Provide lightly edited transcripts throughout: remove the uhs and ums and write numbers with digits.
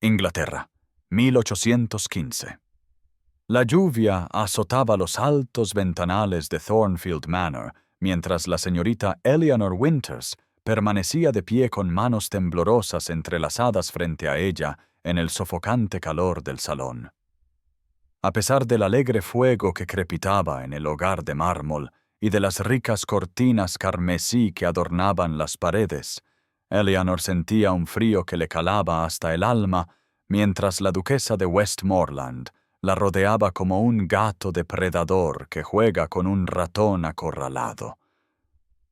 Inglaterra, 1815. La lluvia azotaba los altos ventanales de Thornfield Manor, mientras la señorita Eleanor Winters permanecía de pie con manos temblorosas entrelazadas frente a ella en el sofocante calor del salón. A pesar del alegre fuego que crepitaba en el hogar de mármol y de las ricas cortinas carmesí que adornaban las paredes, Eleanor sentía un frío que le calaba hasta el alma, mientras la duquesa de Westmoreland la rodeaba como un gato depredador que juega con un ratón acorralado.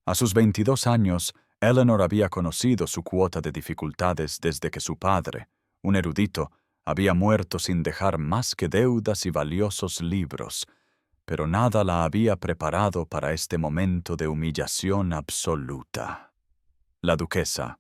A sus 22 años, Eleanor había conocido su cuota de dificultades desde que su padre, un erudito, había muerto sin dejar más que deudas y valiosos libros, pero nada la había preparado para este momento de humillación absoluta. La duquesa,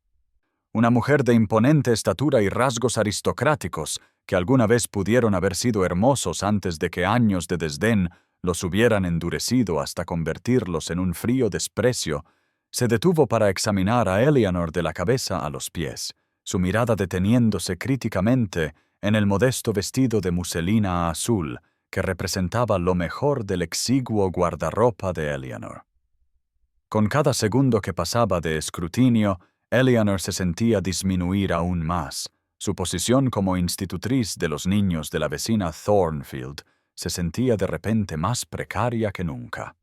una mujer de imponente estatura y rasgos aristocráticos, que alguna vez pudieron haber sido hermosos antes de que años de desdén los hubieran endurecido hasta convertirlos en un frío desprecio, se detuvo para examinar a Eleanor de la cabeza a los pies, su mirada deteniéndose críticamente en el modesto vestido de muselina azul que representaba lo mejor del exiguo guardarropa de Eleanor. Con cada segundo que pasaba de escrutinio, Eleanor se sentía disminuir aún más. Su posición como institutriz de los niños de la vecina Thornfield se sentía de repente más precaria que nunca.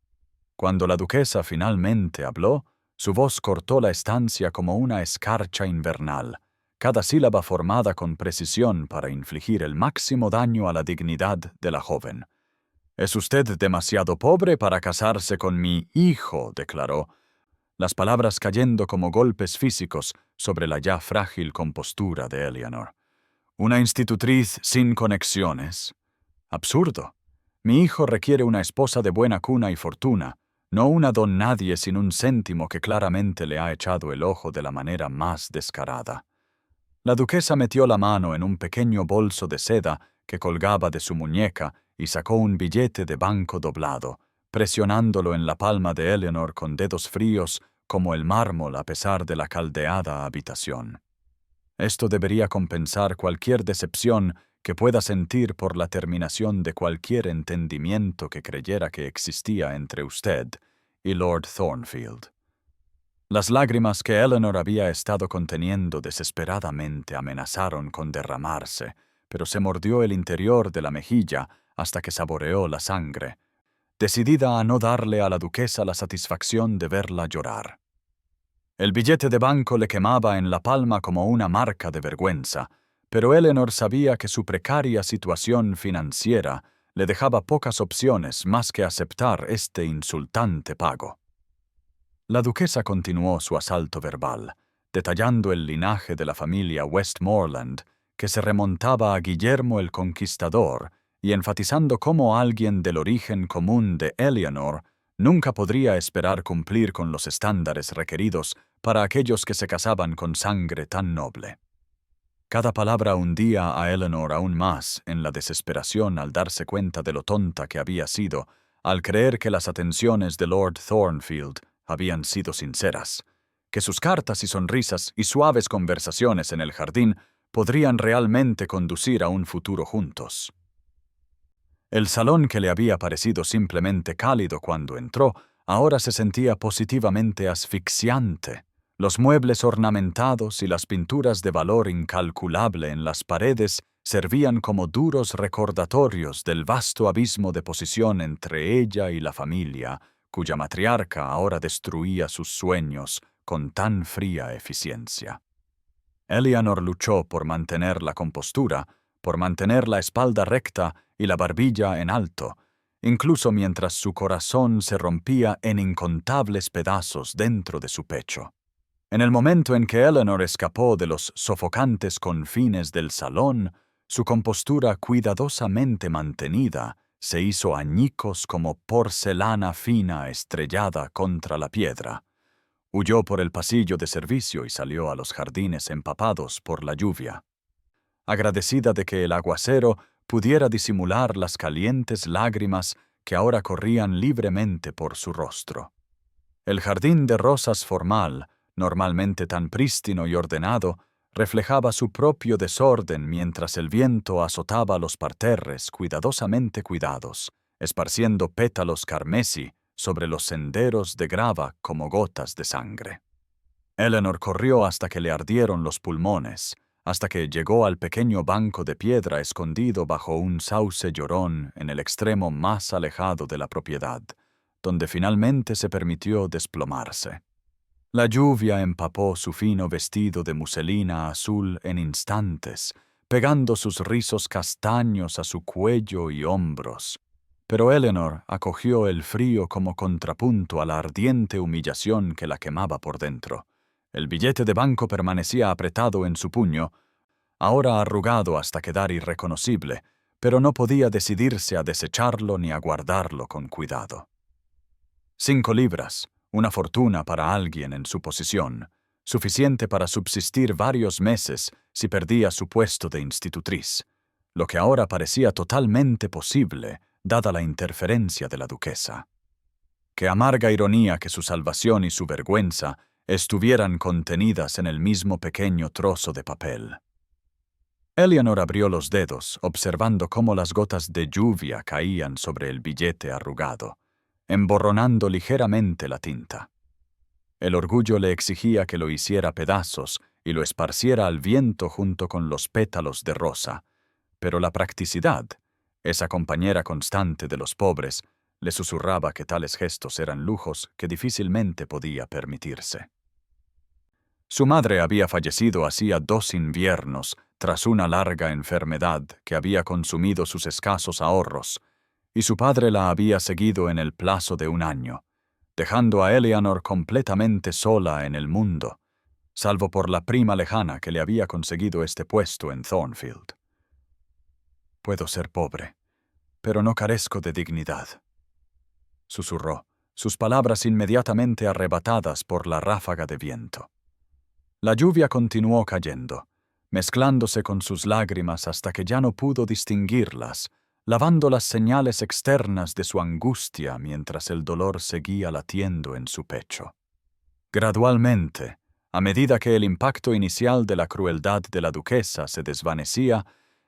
Cuando la duquesa finalmente habló, su voz cortó la estancia como una escarcha invernal, cada sílaba formada con precisión para infligir el máximo daño a la dignidad de la joven. «Es usted demasiado pobre para casarse con mi hijo», declaró, las palabras cayendo como golpes físicos sobre la ya frágil compostura de Eleanor. «Una institutriz sin conexiones. Absurdo. Mi hijo requiere una esposa de buena cuna y fortuna, no una don nadie sin un céntimo que claramente le ha echado el ojo de la manera más descarada». La duquesa metió la mano en un pequeño bolso de seda que colgaba de su muñeca y sacó un billete de banco doblado, presionándolo en la palma de Eleanor con dedos fríos como el mármol a pesar de la caldeada habitación. Esto debería compensar cualquier decepción que pueda sentir por la terminación de cualquier entendimiento que creyera que existía entre usted y Lord Thornfield. Las lágrimas que Eleanor había estado conteniendo desesperadamente amenazaron con derramarse, pero se mordió el interior de la mejilla hasta que saboreó la sangre, decidida a no darle a la duquesa la satisfacción de verla llorar. El billete de banco le quemaba en la palma como una marca de vergüenza, pero Eleanor sabía que su precaria situación financiera le dejaba pocas opciones más que aceptar este insultante pago. La duquesa continuó su asalto verbal, detallando el linaje de la familia Westmoreland, que se remontaba a Guillermo el Conquistador, y enfatizando cómo alguien del origen común de Eleanor nunca podría esperar cumplir con los estándares requeridos para aquellos que se casaban con sangre tan noble. Cada palabra hundía a Eleanor aún más en la desesperación al darse cuenta de lo tonta que había sido, al creer que las atenciones de Lord Thornfield habían sido sinceras, que sus cartas y sonrisas y suaves conversaciones en el jardín podrían realmente conducir a un futuro juntos. El salón que le había parecido simplemente cálido cuando entró, ahora se sentía positivamente asfixiante. Los muebles ornamentados y las pinturas de valor incalculable en las paredes servían como duros recordatorios del vasto abismo de posición entre ella y la familia, cuya matriarca ahora destruía sus sueños con tan fría eficiencia. Eleanor luchó por mantener la compostura, por mantener la espalda recta y la barbilla en alto, incluso mientras su corazón se rompía en incontables pedazos dentro de su pecho. En el momento en que Eleanor escapó de los sofocantes confines del salón, su compostura cuidadosamente mantenida se hizo añicos como porcelana fina estrellada contra la piedra. Huyó por el pasillo de servicio y salió a los jardines empapados por la lluvia. Agradecida de que el aguacero pudiera disimular las calientes lágrimas que ahora corrían libremente por su rostro. El jardín de rosas formal, normalmente tan prístino y ordenado, reflejaba su propio desorden mientras el viento azotaba los parterres cuidadosamente cuidados, esparciendo pétalos carmesí sobre los senderos de grava como gotas de sangre. Eleanor corrió hasta que le ardieron los pulmones, hasta que llegó al pequeño banco de piedra escondido bajo un sauce llorón en el extremo más alejado de la propiedad, donde finalmente se permitió desplomarse. La lluvia empapó su fino vestido de muselina azul en instantes, pegando sus rizos castaños a su cuello y hombros. Pero Eleanor acogió el frío como contrapunto a la ardiente humillación que la quemaba por dentro. El billete de banco permanecía apretado en su puño, ahora arrugado hasta quedar irreconocible, pero no podía decidirse a desecharlo ni a guardarlo con cuidado. 5 libras, una fortuna para alguien en su posición, suficiente para subsistir varios meses si perdía su puesto de institutriz, lo que ahora parecía totalmente posible, dada la interferencia de la duquesa. Qué amarga ironía que su salvación y su vergüenza estuvieran contenidas en el mismo pequeño trozo de papel. Eleanor abrió los dedos, observando cómo las gotas de lluvia caían sobre el billete arrugado, emborronando ligeramente la tinta. El orgullo le exigía que lo hiciera pedazos y lo esparciera al viento junto con los pétalos de rosa, pero la practicidad, esa compañera constante de los pobres, le susurraba que tales gestos eran lujos que difícilmente podía permitirse. Su madre había fallecido hacía 2 inviernos tras una larga enfermedad que había consumido sus escasos ahorros, y su padre la había seguido en el plazo de 1 año, dejando a Eleanor completamente sola en el mundo, salvo por la prima lejana que le había conseguido este puesto en Thornfield. «Puedo ser pobre, pero no carezco de dignidad», susurró, sus palabras inmediatamente arrebatadas por la ráfaga de viento. La lluvia continuó cayendo, mezclándose con sus lágrimas hasta que ya no pudo distinguirlas, lavando las señales externas de su angustia mientras el dolor seguía latiendo en su pecho. Gradualmente, a medida que el impacto inicial de la crueldad de la duquesa se desvanecía,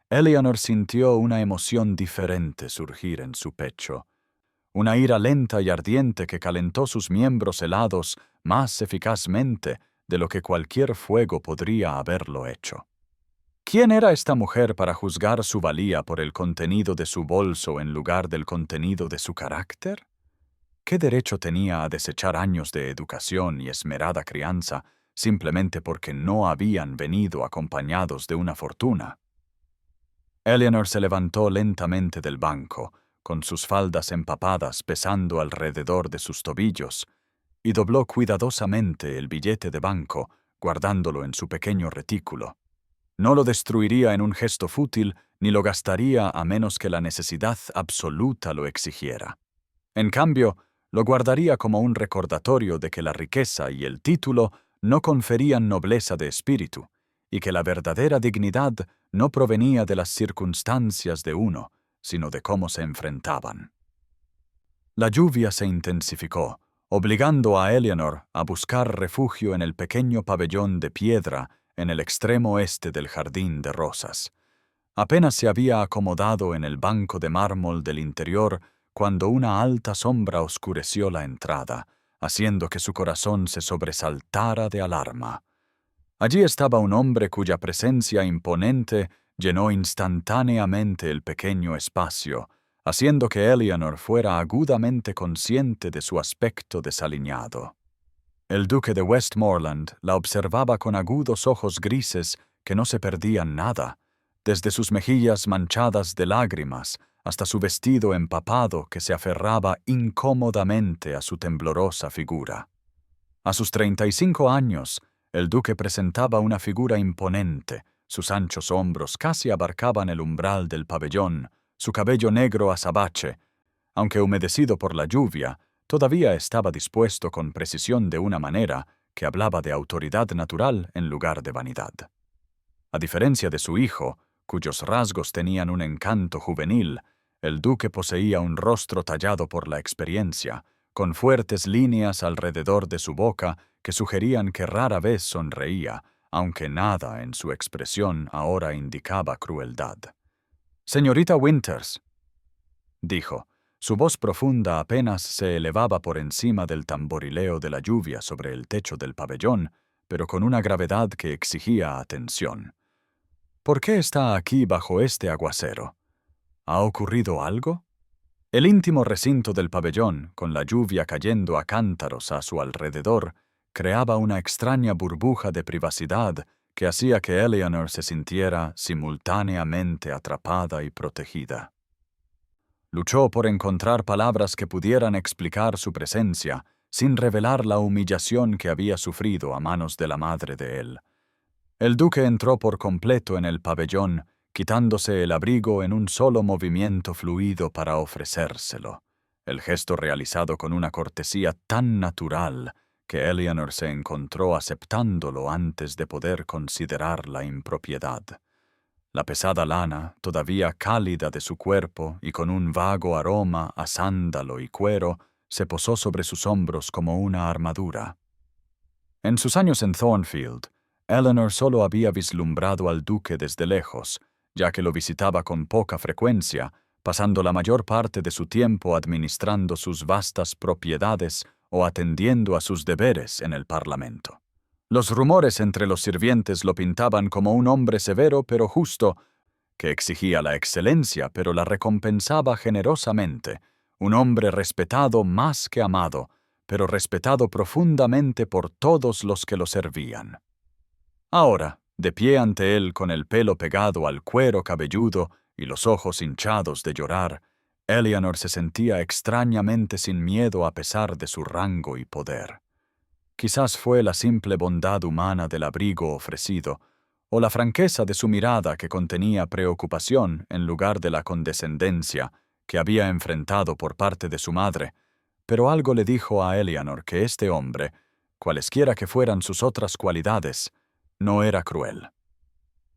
Eleanor sintió una emoción diferente surgir en su pecho, una ira lenta y ardiente que calentó sus miembros helados más eficazmente de lo que cualquier fuego podría haberlo hecho. ¿Quién era esta mujer para juzgar su valía por el contenido de su bolso en lugar del contenido de su carácter? ¿Qué derecho tenía a desechar años de educación y esmerada crianza simplemente porque no habían venido acompañados de una fortuna? Eleanor se levantó lentamente del banco, con sus faldas empapadas pesando alrededor de sus tobillos, y dobló cuidadosamente el billete de banco, guardándolo en su pequeño retículo. No lo destruiría en un gesto fútil ni lo gastaría a menos que la necesidad absoluta lo exigiera. En cambio, lo guardaría como un recordatorio de que la riqueza y el título no conferían nobleza de espíritu, y que la verdadera dignidad no provenía de las circunstancias de uno, sino de cómo se enfrentaban. La lluvia se intensificó, obligando a Eleanor a buscar refugio en el pequeño pabellón de piedra en el extremo este del jardín de rosas. Apenas se había acomodado en el banco de mármol del interior cuando una alta sombra oscureció la entrada, haciendo que su corazón se sobresaltara de alarma. Allí estaba un hombre cuya presencia imponente llenó instantáneamente el pequeño espacio, haciendo que Eleanor fuera agudamente consciente de su aspecto desaliñado. El duque de Westmoreland la observaba con agudos ojos grises que no se perdían nada, desde sus mejillas manchadas de lágrimas hasta su vestido empapado que se aferraba incómodamente a su temblorosa figura. A sus 35 años, el duque presentaba una figura imponente, sus anchos hombros casi abarcaban el umbral del pabellón, su cabello negro azabache, aunque humedecido por la lluvia, todavía estaba dispuesto con precisión de una manera que hablaba de autoridad natural en lugar de vanidad. A diferencia de su hijo, cuyos rasgos tenían un encanto juvenil, el duque poseía un rostro tallado por la experiencia, con fuertes líneas alrededor de su boca que sugerían que rara vez sonreía, aunque nada en su expresión ahora indicaba crueldad. «Señorita Winters», dijo. Su voz profunda apenas se elevaba por encima del tamborileo de la lluvia sobre el techo del pabellón, pero con una gravedad que exigía atención. «¿Por qué está aquí bajo este aguacero? ¿Ha ocurrido algo?» El íntimo recinto del pabellón, con la lluvia cayendo a cántaros a su alrededor, creaba una extraña burbuja de privacidad que hacía que Eleanor se sintiera simultáneamente atrapada y protegida. Luchó por encontrar palabras que pudieran explicar su presencia, sin revelar la humillación que había sufrido a manos de la madre de él. El duque entró por completo en el pabellón, quitándose el abrigo en un solo movimiento fluido para ofrecérselo, el gesto realizado con una cortesía tan natural que Eleanor se encontró aceptándolo antes de poder considerar la impropiedad. La pesada lana, todavía cálida de su cuerpo y con un vago aroma a sándalo y cuero, se posó sobre sus hombros como una armadura. En sus años en Thornfield, Eleanor solo había vislumbrado al duque desde lejos, ya que lo visitaba con poca frecuencia, pasando la mayor parte de su tiempo administrando sus vastas propiedades o atendiendo a sus deberes en el Parlamento. Los rumores entre los sirvientes lo pintaban como un hombre severo pero justo, que exigía la excelencia pero la recompensaba generosamente, un hombre respetado más que amado, pero respetado profundamente por todos los que lo servían. Ahora, de pie ante él con el pelo pegado al cuero cabelludo y los ojos hinchados de llorar, Eleanor se sentía extrañamente sin miedo a pesar de su rango y poder. Quizás fue la simple bondad humana del abrigo ofrecido, o la franqueza de su mirada que contenía preocupación en lugar de la condescendencia que había enfrentado por parte de su madre, pero algo le dijo a Eleanor que este hombre, cualesquiera que fueran sus otras cualidades, no era cruel.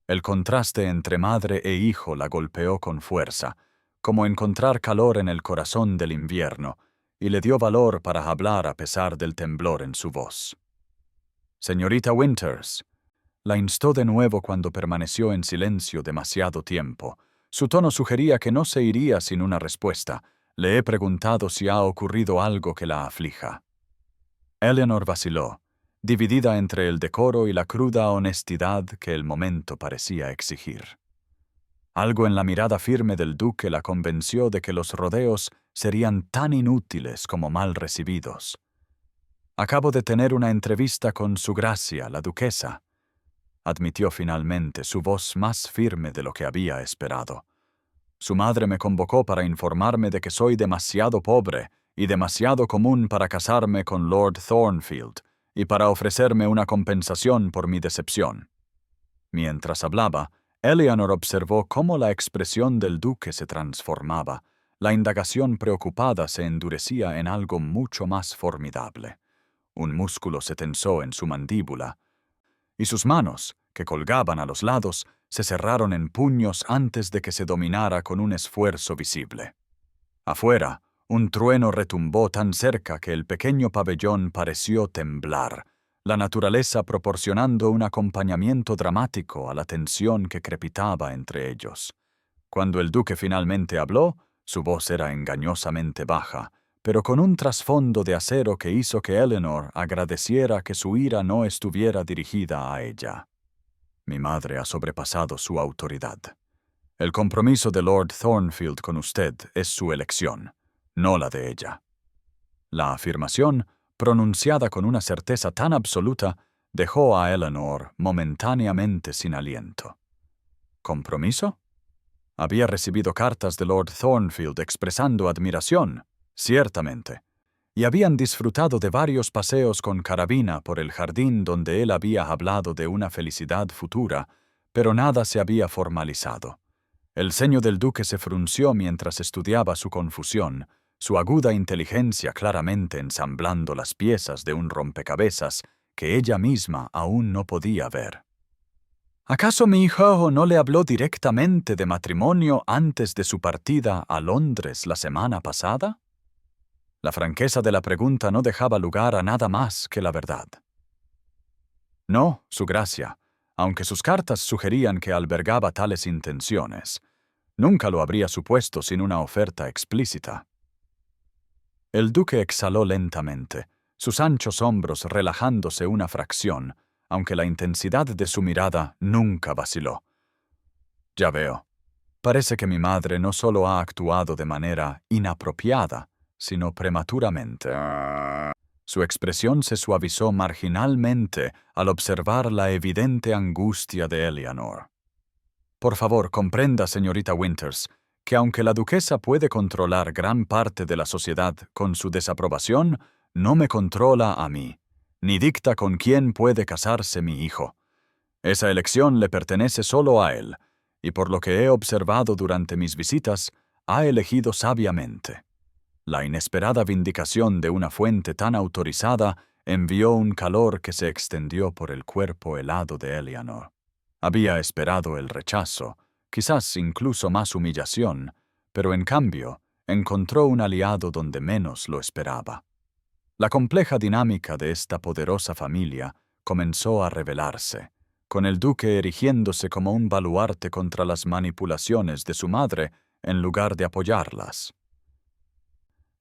El contraste entre madre e hijo la golpeó con fuerza, como encontrar calor en el corazón del invierno, y le dio valor para hablar a pesar del temblor en su voz. «Señorita Winters», la instó de nuevo cuando permaneció en silencio demasiado tiempo. Su tono sugería que no se iría sin una respuesta. «Le he preguntado si ha ocurrido algo que la aflija». Eleanor vaciló, dividida entre el decoro y la cruda honestidad que el momento parecía exigir. Algo en la mirada firme del duque la convenció de que los rodeos serían tan inútiles como mal recibidos. «Acabo de tener una entrevista con Su Gracia, la duquesa», admitió finalmente, su voz más firme de lo que había esperado. «Su madre me convocó para informarme de que soy demasiado pobre y demasiado común para casarme con Lord Thornfield y para ofrecerme una compensación por mi decepción». Mientras hablaba, Eleanor observó cómo la expresión del duque se transformaba. La indagación preocupada se endurecía en algo mucho más formidable. Un músculo se tensó en su mandíbula, y sus manos, que colgaban a los lados, se cerraron en puños antes de que se dominara con un esfuerzo visible. Afuera, un trueno retumbó tan cerca que el pequeño pabellón pareció temblar, la naturaleza proporcionando un acompañamiento dramático a la tensión que crepitaba entre ellos. Cuando el duque finalmente habló, su voz era engañosamente baja, pero con un trasfondo de acero que hizo que Eleanor agradeciera que su ira no estuviera dirigida a ella. «Mi madre ha sobrepasado su autoridad. El compromiso de Lord Thornfield con usted es su elección, no la de ella». La afirmación, pronunciada con una certeza tan absoluta, dejó a Eleanor momentáneamente sin aliento. ¿Compromiso? Había recibido cartas de Lord Thornfield expresando admiración, ciertamente, y habían disfrutado de varios paseos con carabina por el jardín donde él había hablado de una felicidad futura, pero nada se había formalizado. El ceño del duque se frunció mientras estudiaba su confusión, su aguda inteligencia claramente ensamblando las piezas de un rompecabezas que ella misma aún no podía ver. ¿Acaso mi hijo no le habló directamente de matrimonio antes de su partida a Londres la semana pasada? La franqueza de la pregunta no dejaba lugar a nada más que la verdad. «No, Su Gracia, aunque sus cartas sugerían que albergaba tales intenciones. Nunca lo habría supuesto sin una oferta explícita. El duque exhaló lentamente, sus anchos hombros relajándose una fracción, aunque la intensidad de su mirada nunca vaciló. Ya veo. Parece que mi madre no solo ha actuado de manera inapropiada, sino prematuramente. Su expresión se suavizó marginalmente al observar la evidente angustia de Eleanor. Por favor, comprenda, señorita Winters, que aunque la duquesa puede controlar gran parte de la sociedad con su desaprobación, no me controla a mí, ni dicta con quién puede casarse mi hijo. Esa elección le pertenece solo a él, y por lo que he observado durante mis visitas, ha elegido sabiamente. La inesperada vindicación de una fuente tan autorizada envió un calor que se extendió por el cuerpo helado de Eleanor. Había esperado el rechazo, quizás incluso más humillación, pero en cambio encontró un aliado donde menos lo esperaba. La compleja dinámica de esta poderosa familia comenzó a revelarse, con el duque erigiéndose como un baluarte contra las manipulaciones de su madre en lugar de apoyarlas.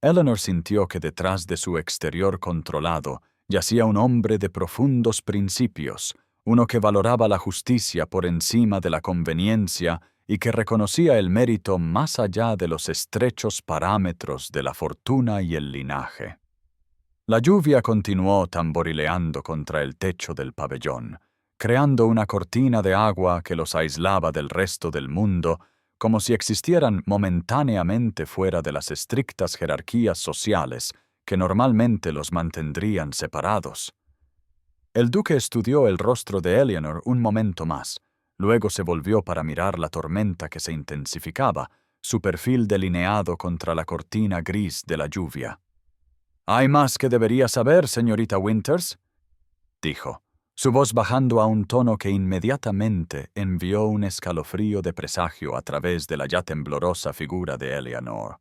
Eleanor sintió que detrás de su exterior controlado yacía un hombre de profundos principios, uno que valoraba la justicia por encima de la conveniencia y que reconocía el mérito más allá de los estrechos parámetros de la fortuna y el linaje. La lluvia continuó tamborileando contra el techo del pabellón, creando una cortina de agua que los aislaba del resto del mundo, como si existieran momentáneamente fuera de las estrictas jerarquías sociales que normalmente los mantendrían separados. El duque estudió el rostro de Eleanor un momento más, luego se volvió para mirar la tormenta que se intensificaba, su perfil delineado contra la cortina gris de la lluvia. «¿Hay más que debería saber, señorita Winters?», dijo, su voz bajando a un tono que inmediatamente envió un escalofrío de presagio a través de la ya temblorosa figura de Eleanor.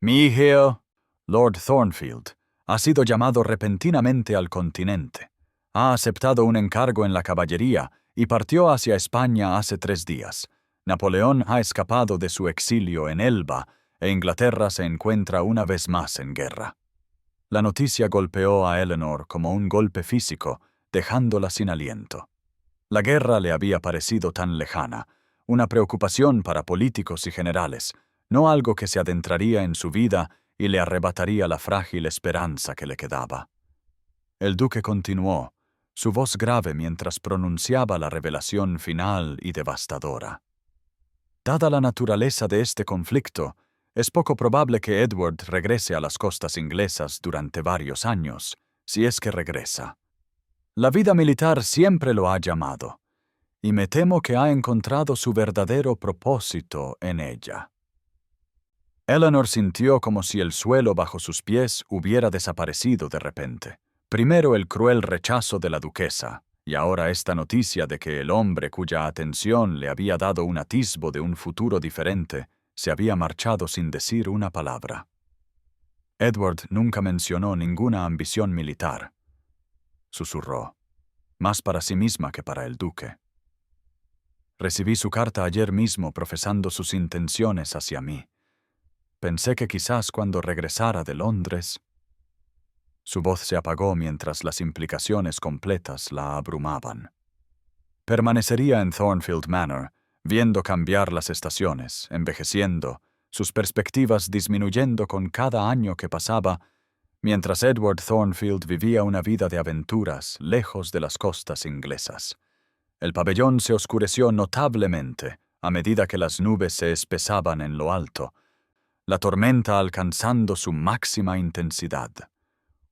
«Mi hijo, Lord Thornfield, ha sido llamado repentinamente al continente. Ha aceptado un encargo en la caballería y partió hacia España hace 3 días. Napoleón ha escapado de su exilio en Elba e Inglaterra se encuentra una vez más en guerra». La noticia golpeó a Eleanor como un golpe físico, dejándola sin aliento. La guerra le había parecido tan lejana, una preocupación para políticos y generales, no algo que se adentraría en su vida y le arrebataría la frágil esperanza que le quedaba. El duque continuó, su voz grave mientras pronunciaba la revelación final y devastadora. Dada la naturaleza de este conflicto, es poco probable que Edward regrese a las costas inglesas durante varios años, si es que regresa. La vida militar siempre lo ha llamado, y me temo que ha encontrado su verdadero propósito en ella. Eleanor sintió como si el suelo bajo sus pies hubiera desaparecido de repente. Primero el cruel rechazo de la duquesa, y ahora esta noticia de que el hombre cuya atención le había dado un atisbo de un futuro diferente se había marchado sin decir una palabra. Edward nunca mencionó ninguna ambición militar, susurró, más para sí misma que para el duque. Recibí su carta ayer mismo profesando sus intenciones hacia mí. Pensé que quizás cuando regresara de Londres... Su voz se apagó mientras las implicaciones completas la abrumaban. Permanecería en Thornfield Manor, viendo cambiar las estaciones, envejeciendo, sus perspectivas disminuyendo con cada año que pasaba, mientras Edward Thornfield vivía una vida de aventuras lejos de las costas inglesas. El pabellón se oscureció notablemente a medida que las nubes se espesaban en lo alto, la tormenta alcanzando su máxima intensidad.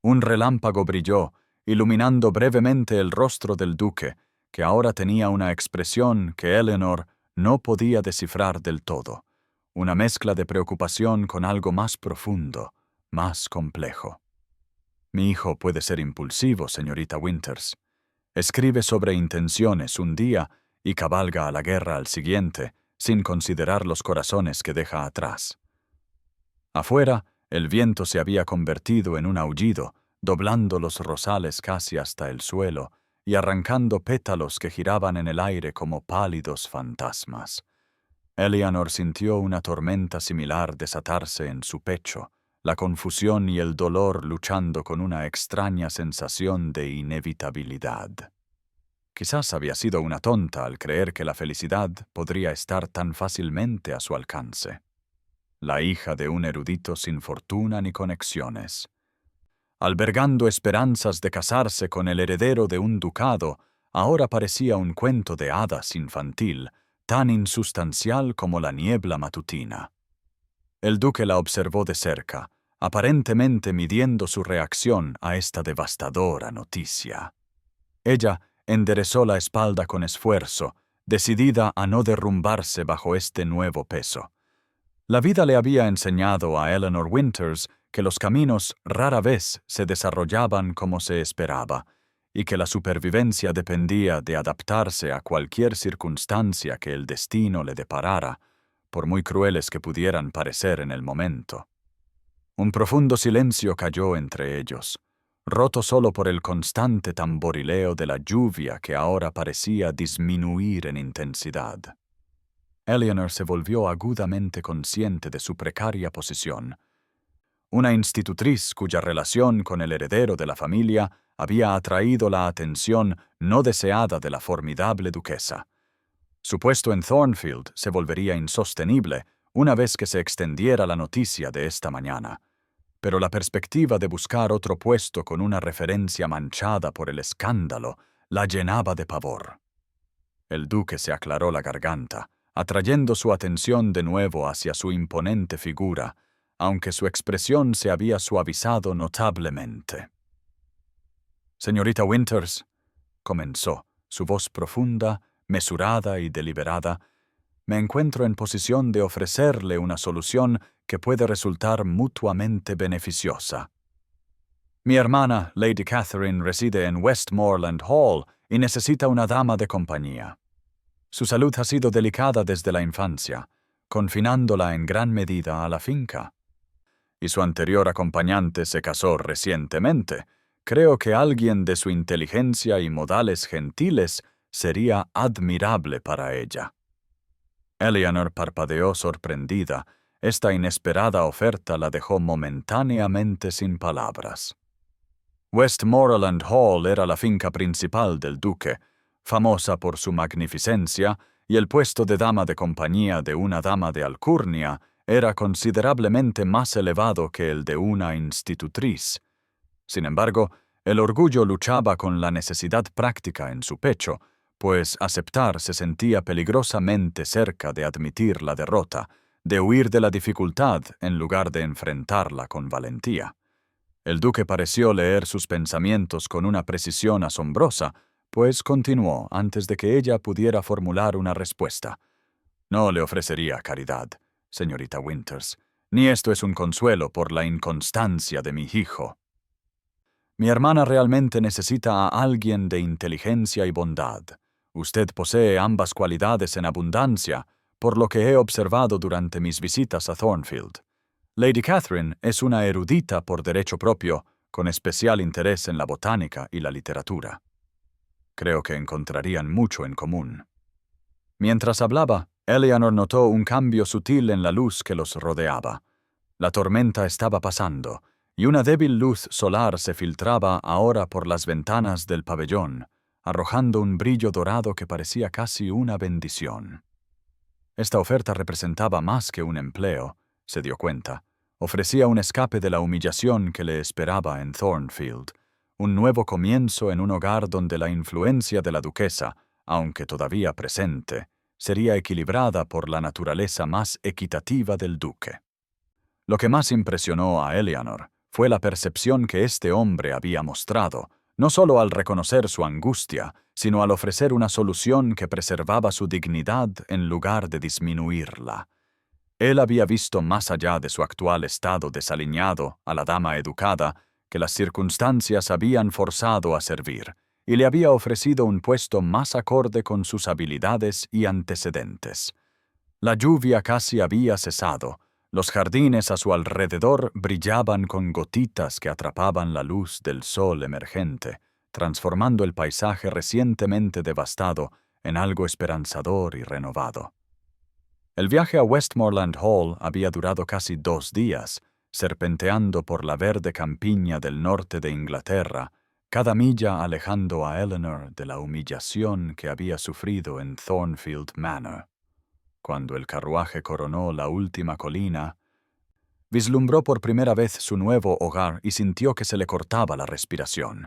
Un relámpago brilló, iluminando brevemente el rostro del duque, que ahora tenía una expresión que Eleanor no podía descifrar del todo, una mezcla de preocupación con algo más profundo, más complejo. «Mi hijo puede ser impulsivo, señorita Winters. Escribe sobre intenciones un día y cabalga a la guerra al siguiente, sin considerar los corazones que deja atrás». Afuera, el viento se había convertido en un aullido, doblando los rosales casi hasta el suelo, y arrancando pétalos que giraban en el aire como pálidos fantasmas. Eleanor sintió una tormenta similar desatarse en su pecho, la confusión y el dolor luchando con una extraña sensación de inevitabilidad. Quizás había sido una tonta al creer que la felicidad podría estar tan fácilmente a su alcance. La hija de un erudito sin fortuna ni conexiones, albergando esperanzas de casarse con el heredero de un ducado, ahora parecía un cuento de hadas infantil, tan insustancial como la niebla matutina. El duque la observó de cerca, aparentemente midiendo su reacción a esta devastadora noticia. Ella enderezó la espalda con esfuerzo, decidida a no derrumbarse bajo este nuevo peso. La vida le había enseñado a Eleanor Winters que los caminos rara vez se desarrollaban como se esperaba, y que la supervivencia dependía de adaptarse a cualquier circunstancia que el destino le deparara, por muy crueles que pudieran parecer en el momento. Un profundo silencio cayó entre ellos, roto solo por el constante tamborileo de la lluvia que ahora parecía disminuir en intensidad. Eleanor se volvió agudamente consciente de su precaria posición. Una institutriz cuya relación con el heredero de la familia había atraído la atención no deseada de la formidable duquesa. Su puesto en Thornfield se volvería insostenible una vez que se extendiera la noticia de esta mañana, pero la perspectiva de buscar otro puesto con una referencia manchada por el escándalo la llenaba de pavor. El duque se aclaró la garganta, atrayendo su atención de nuevo hacia su imponente figura, aunque su expresión se había suavizado notablemente. «Señorita Winters», comenzó, su voz profunda, mesurada y deliberada, «me encuentro en posición de ofrecerle una solución que puede resultar mutuamente beneficiosa. Mi hermana, Lady Catherine, reside en Westmoreland Hall y necesita una dama de compañía. Su salud ha sido delicada desde la infancia, confinándola en gran medida a la finca. Y su anterior acompañante se casó recientemente. Creo que alguien de su inteligencia y modales gentiles sería admirable para ella». Eleanor parpadeó sorprendida. Esta inesperada oferta la dejó momentáneamente sin palabras. Westmoreland Hall era la finca principal del duque, famosa por su magnificencia, y el puesto de dama de compañía de una dama de alcurnia era considerablemente más elevado que el de una institutriz. Sin embargo, el orgullo luchaba con la necesidad práctica en su pecho, pues aceptar se sentía peligrosamente cerca de admitir la derrota, de huir de la dificultad en lugar de enfrentarla con valentía. El duque pareció leer sus pensamientos con una precisión asombrosa, pues continuó antes de que ella pudiera formular una respuesta. «No le ofrecería caridad, señorita Winters, ni esto es un consuelo por la inconstancia de mi hijo. Mi hermana realmente necesita a alguien de inteligencia y bondad. Usted posee ambas cualidades en abundancia, por lo que he observado durante mis visitas a Thornfield. Lady Catherine es una erudita por derecho propio, con especial interés en la botánica y la literatura. Creo que encontrarían mucho en común». Mientras hablaba, Eleanor notó un cambio sutil en la luz que los rodeaba. La tormenta estaba pasando, y una débil luz solar se filtraba ahora por las ventanas del pabellón, arrojando un brillo dorado que parecía casi una bendición. Esta oferta representaba más que un empleo, se dio cuenta. Ofrecía un escape de la humillación que le esperaba en Thornfield, un nuevo comienzo en un hogar donde la influencia de la duquesa, aunque todavía presente, sería equilibrada por la naturaleza más equitativa del duque. Lo que más impresionó a Eleanor fue la percepción que este hombre había mostrado, no solo al reconocer su angustia, sino al ofrecer una solución que preservaba su dignidad en lugar de disminuirla. Él había visto más allá de su actual estado desaliñado a la dama educada que las circunstancias habían forzado a servir, y le había ofrecido un puesto más acorde con sus habilidades y antecedentes. La lluvia casi había cesado. Los jardines a su alrededor brillaban con gotitas que atrapaban la luz del sol emergente, transformando el paisaje recientemente devastado en algo esperanzador y renovado. El viaje a Westmoreland Hall había durado casi 2 días, serpenteando por la verde campiña del norte de Inglaterra, cada milla alejando a Eleanor de la humillación que había sufrido en Thornfield Manor. Cuando el carruaje coronó la última colina, vislumbró por primera vez su nuevo hogar y sintió que se le cortaba la respiración.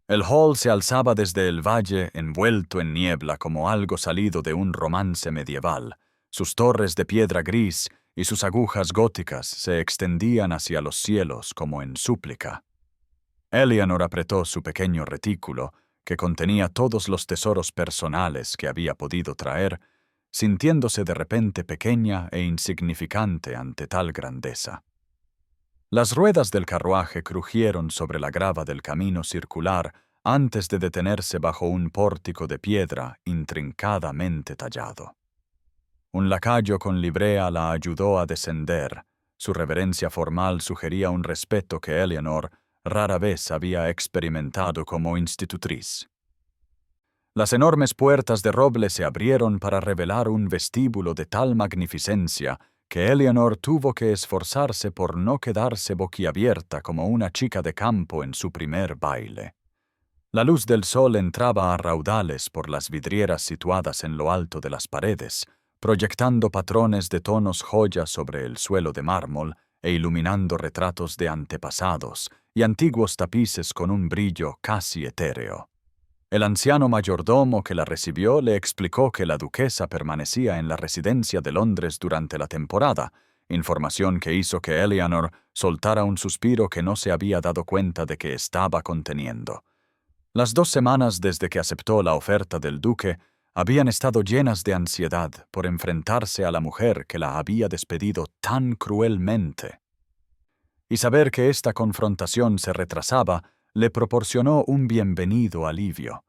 El hall se alzaba desde el valle envuelto en niebla como algo salido de un romance medieval. Sus torres de piedra gris y sus agujas góticas se extendían hacia los cielos como en súplica. Eleanor apretó su pequeño retículo, que contenía todos los tesoros personales que había podido traer, sintiéndose de repente pequeña e insignificante ante tal grandeza. Las ruedas del carruaje crujieron sobre la grava del camino circular antes de detenerse bajo un pórtico de piedra intrincadamente tallado. Un lacayo con librea la ayudó a descender. Su reverencia formal sugería un respeto que Eleanor rara vez había experimentado como institutriz. Las enormes puertas de roble se abrieron para revelar un vestíbulo de tal magnificencia que Eleanor tuvo que esforzarse por no quedarse boquiabierta como una chica de campo en su primer baile. La luz del sol entraba a raudales por las vidrieras situadas en lo alto de las paredes, proyectando patrones de tonos joya sobre el suelo de mármol e iluminando retratos de antepasados y antiguos tapices con un brillo casi etéreo. El anciano mayordomo que la recibió le explicó que la duquesa permanecía en la residencia de Londres durante la temporada, información que hizo que Eleanor soltara un suspiro que no se había dado cuenta de que estaba conteniendo. Las 2 semanas desde que aceptó la oferta del duque habían estado llenas de ansiedad por enfrentarse a la mujer que la había despedido tan cruelmente. Y saber que esta confrontación se retrasaba le proporcionó un bienvenido alivio.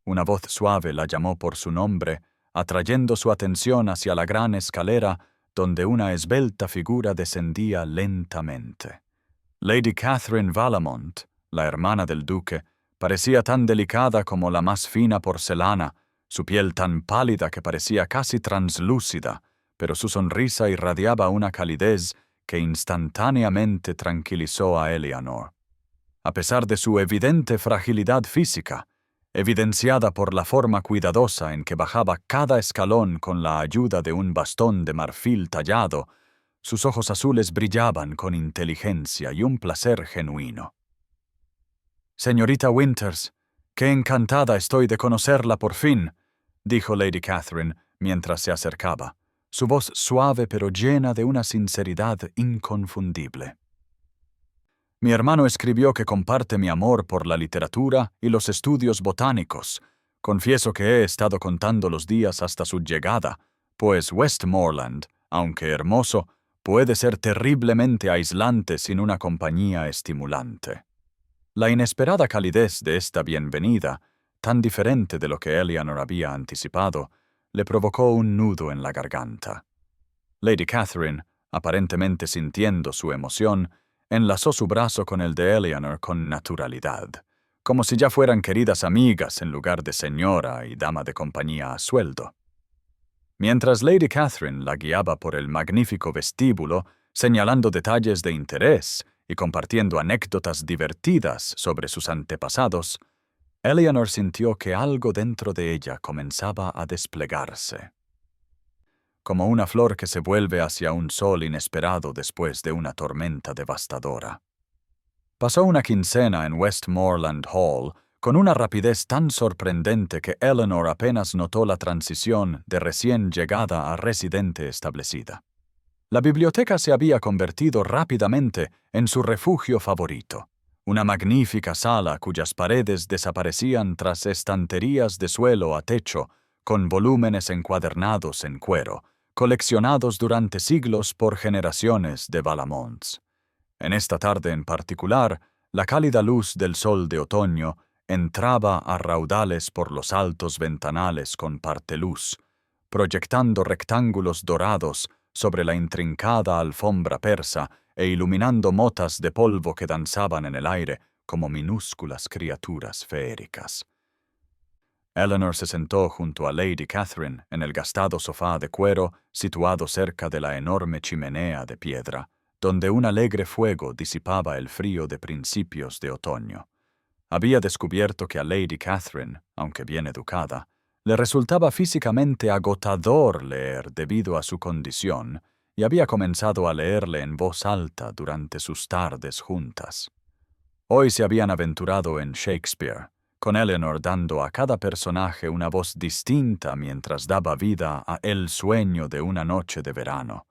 Una voz suave la llamó por su nombre, atrayendo su atención hacia la gran escalera donde una esbelta figura descendía lentamente. Lady Catherine Valmont, la hermana del duque, parecía tan delicada como la más fina porcelana, su piel tan pálida que parecía casi translúcida, pero su sonrisa irradiaba una calidez que instantáneamente tranquilizó a Eleanor. A pesar de su evidente fragilidad física, evidenciada por la forma cuidadosa en que bajaba cada escalón con la ayuda de un bastón de marfil tallado, sus ojos azules brillaban con inteligencia y un placer genuino. «Señorita Winters, qué encantada estoy de conocerla por fin», dijo Lady Catherine mientras se acercaba, su voz suave pero llena de una sinceridad inconfundible. «Mi hermano escribió que comparte mi amor por la literatura y los estudios botánicos. Confieso que he estado contando los días hasta su llegada, pues Westmoreland, aunque hermoso, puede ser terriblemente aislante sin una compañía estimulante». La inesperada calidez de esta bienvenida, tan diferente de lo que Eleanor había anticipado, le provocó un nudo en la garganta. Lady Catherine, aparentemente sintiendo su emoción, enlazó su brazo con el de Eleanor con naturalidad, como si ya fueran queridas amigas en lugar de señora y dama de compañía a sueldo. Mientras Lady Catherine la guiaba por el magnífico vestíbulo, señalando detalles de interés y compartiendo anécdotas divertidas sobre sus antepasados, Eleanor sintió que algo dentro de ella comenzaba a desplegarse. Como una flor que se vuelve hacia un sol inesperado después de una tormenta devastadora. Pasó una quincena en Westmoreland Hall con una rapidez tan sorprendente que Eleanor apenas notó la transición de recién llegada a residente establecida. La biblioteca se había convertido rápidamente en su refugio favorito, una magnífica sala cuyas paredes desaparecían tras estanterías de suelo a techo con volúmenes encuadernados en cuero, coleccionados durante siglos por generaciones de Valamonts. En esta tarde en particular, la cálida luz del sol de otoño entraba a raudales por los altos ventanales con parteluz, proyectando rectángulos dorados sobre la intrincada alfombra persa e iluminando motas de polvo que danzaban en el aire como minúsculas criaturas feéricas. Eleanor se sentó junto a Lady Catherine en el gastado sofá de cuero situado cerca de la enorme chimenea de piedra, donde un alegre fuego disipaba el frío de principios de otoño. Había descubierto que a Lady Catherine, aunque bien educada, le resultaba físicamente agotador leer debido a su condición, y había comenzado a leerle en voz alta durante sus tardes juntas. Hoy se habían aventurado en Shakespeare, con Eleanor dando a cada personaje una voz distinta mientras daba vida a El sueño de una noche de verano.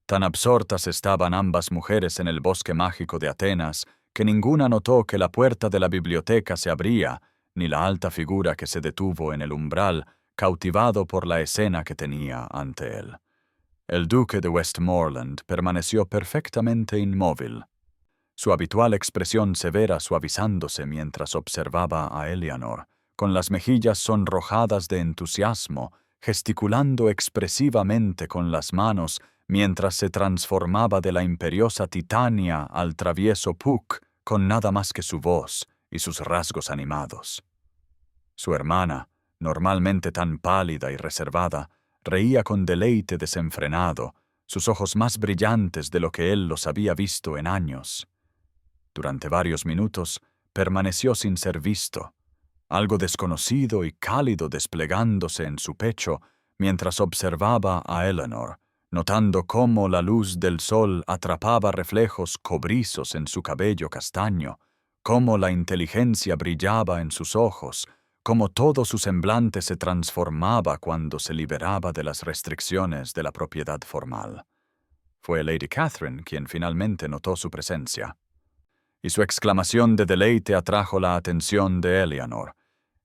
Tan absortas estaban ambas mujeres en el bosque mágico de Atenas que ninguna notó que la puerta de la biblioteca se abría, ni la alta figura que se detuvo en el umbral, cautivado por la escena que tenía ante él. El duque de Westmoreland permaneció perfectamente inmóvil, su habitual expresión severa suavizándose mientras observaba a Eleanor, con las mejillas sonrojadas de entusiasmo, gesticulando expresivamente con las manos mientras se transformaba de la imperiosa Titania al travieso Puck con nada más que su voz y sus rasgos animados. Su hermana, normalmente tan pálida y reservada, reía con deleite desenfrenado, sus ojos más brillantes de lo que él los había visto en años. Durante varios minutos permaneció sin ser visto, algo desconocido y cálido desplegándose en su pecho mientras observaba a Eleanor, notando cómo la luz del sol atrapaba reflejos cobrizos en su cabello castaño, cómo la inteligencia brillaba en sus ojos, cómo todo su semblante se transformaba cuando se liberaba de las restricciones de la propiedad formal. Fue Lady Catherine quien finalmente notó su presencia, y su exclamación de deleite atrajo la atención de Eleanor.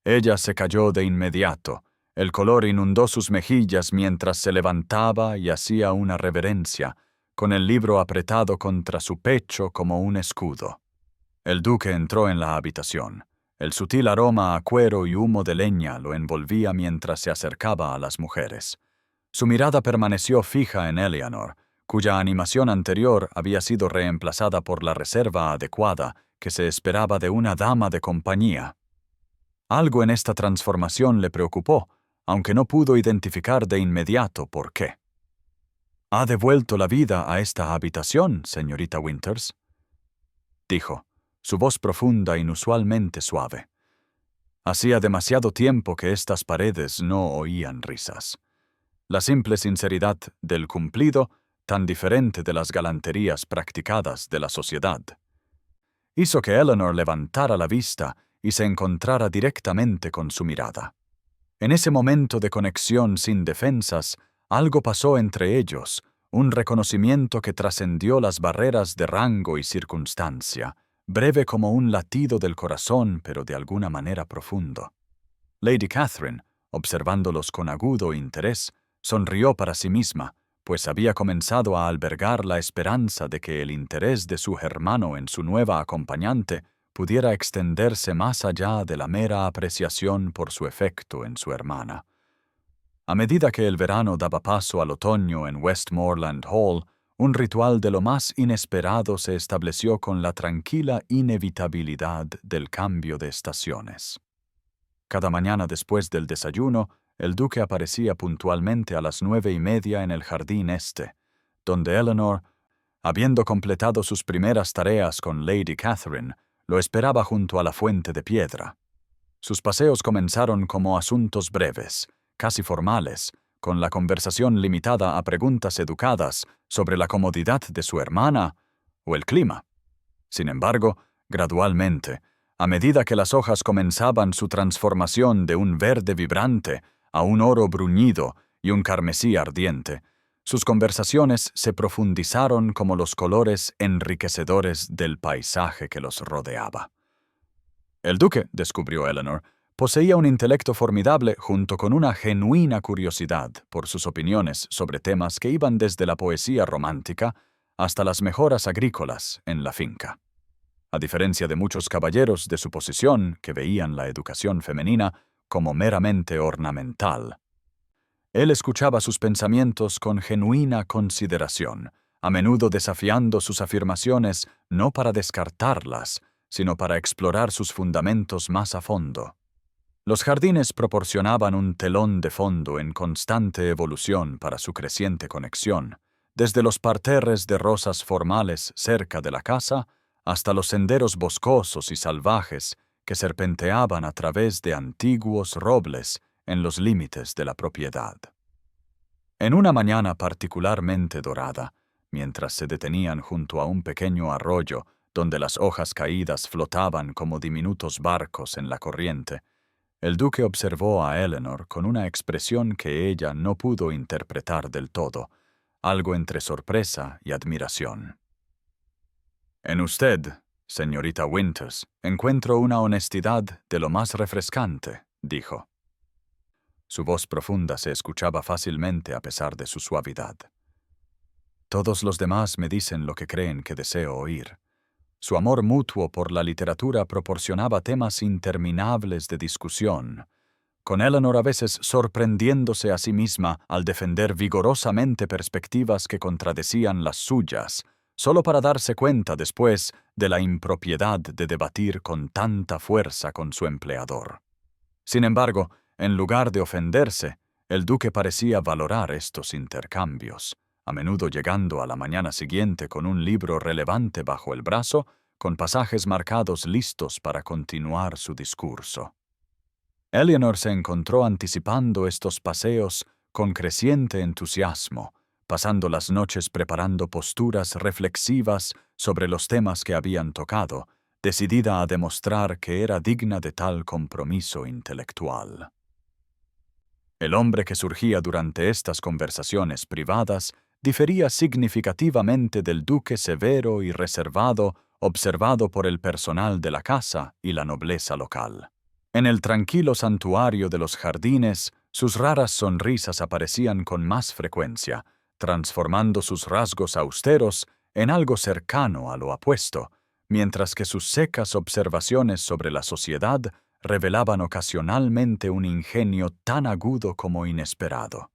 Ella se calló de inmediato. El color inundó sus mejillas mientras se levantaba y hacía una reverencia, con el libro apretado contra su pecho como un escudo. El duque entró en la habitación. El sutil aroma a cuero y humo de leña lo envolvía mientras se acercaba a las mujeres. Su mirada permaneció fija en Eleanor, cuya animación anterior había sido reemplazada por la reserva adecuada que se esperaba de una dama de compañía. Algo en esta transformación le preocupó, aunque no pudo identificar de inmediato por qué. «¿Ha devuelto la vida a esta habitación, señorita Winters?», dijo, su voz profunda e inusualmente suave. Hacía demasiado tiempo que estas paredes no oían risas. La simple sinceridad del cumplido, tan diferente de las galanterías practicadas de la sociedad, hizo que Eleanor levantara la vista y se encontrara directamente con su mirada. En ese momento de conexión sin defensas, algo pasó entre ellos, un reconocimiento que trascendió las barreras de rango y circunstancia, breve como un latido del corazón, pero de alguna manera profundo. Lady Catherine, observándolos con agudo interés, sonrió para sí misma, pues había comenzado a albergar la esperanza de que el interés de su hermano en su nueva acompañante pudiera extenderse más allá de la mera apreciación por su efecto en su hermana. A medida que el verano daba paso al otoño en Westmoreland Hall, un ritual de lo más inesperado se estableció con la tranquila inevitabilidad del cambio de estaciones. Cada mañana después del desayuno, el duque aparecía puntualmente a las 9:30 en el jardín este, donde Eleanor, habiendo completado sus primeras tareas con Lady Catherine, lo esperaba junto a la fuente de piedra. Sus paseos comenzaron como asuntos breves, casi formales, con la conversación limitada a preguntas educadas sobre la comodidad de su hermana o el clima. Sin embargo, gradualmente, a medida que las hojas comenzaban su transformación de un verde vibrante a un oro bruñido y un carmesí ardiente, sus conversaciones se profundizaron como los colores enriquecedores del paisaje que los rodeaba. El duque, descubrió Eleanor, poseía un intelecto formidable junto con una genuina curiosidad por sus opiniones sobre temas que iban desde la poesía romántica hasta las mejoras agrícolas en la finca. A diferencia de muchos caballeros de su posición que veían la educación femenina como meramente ornamental, él escuchaba sus pensamientos con genuina consideración, a menudo desafiando sus afirmaciones no para descartarlas, sino para explorar sus fundamentos más a fondo. Los jardines proporcionaban un telón de fondo en constante evolución para su creciente conexión, desde los parterres de rosas formales cerca de la casa hasta los senderos boscosos y salvajes que serpenteaban a través de antiguos robles en los límites de la propiedad. En una mañana particularmente dorada, mientras se detenían junto a un pequeño arroyo donde las hojas caídas flotaban como diminutos barcos en la corriente, el duque observó a Eleanor con una expresión que ella no pudo interpretar del todo, algo entre sorpresa y admiración. En usted, señorita Winters, encuentro una honestidad de lo más refrescante, dijo. Su voz profunda se escuchaba fácilmente a pesar de su suavidad. Todos los demás me dicen lo que creen que deseo oír. Su amor mutuo por la literatura proporcionaba temas interminables de discusión, con Eleanor a veces sorprendiéndose a sí misma al defender vigorosamente perspectivas que contradecían las suyas, solo para darse cuenta después de la impropiedad de debatir con tanta fuerza con su empleador. Sin embargo, en lugar de ofenderse, el duque parecía valorar estos intercambios, a menudo llegando a la mañana siguiente con un libro relevante bajo el brazo, con pasajes marcados listos para continuar su discurso. Eleanor se encontró anticipando estos paseos con creciente entusiasmo, pasando las noches preparando posturas reflexivas sobre los temas que habían tocado, decidida a demostrar que era digna de tal compromiso intelectual. El hombre que surgía durante estas conversaciones privadas difería significativamente del duque severo y reservado observado por el personal de la casa y la nobleza local. En el tranquilo santuario de los jardines, sus raras sonrisas aparecían con más frecuencia, transformando sus rasgos austeros en algo cercano a lo apuesto, mientras que sus secas observaciones sobre la sociedad revelaban ocasionalmente un ingenio tan agudo como inesperado.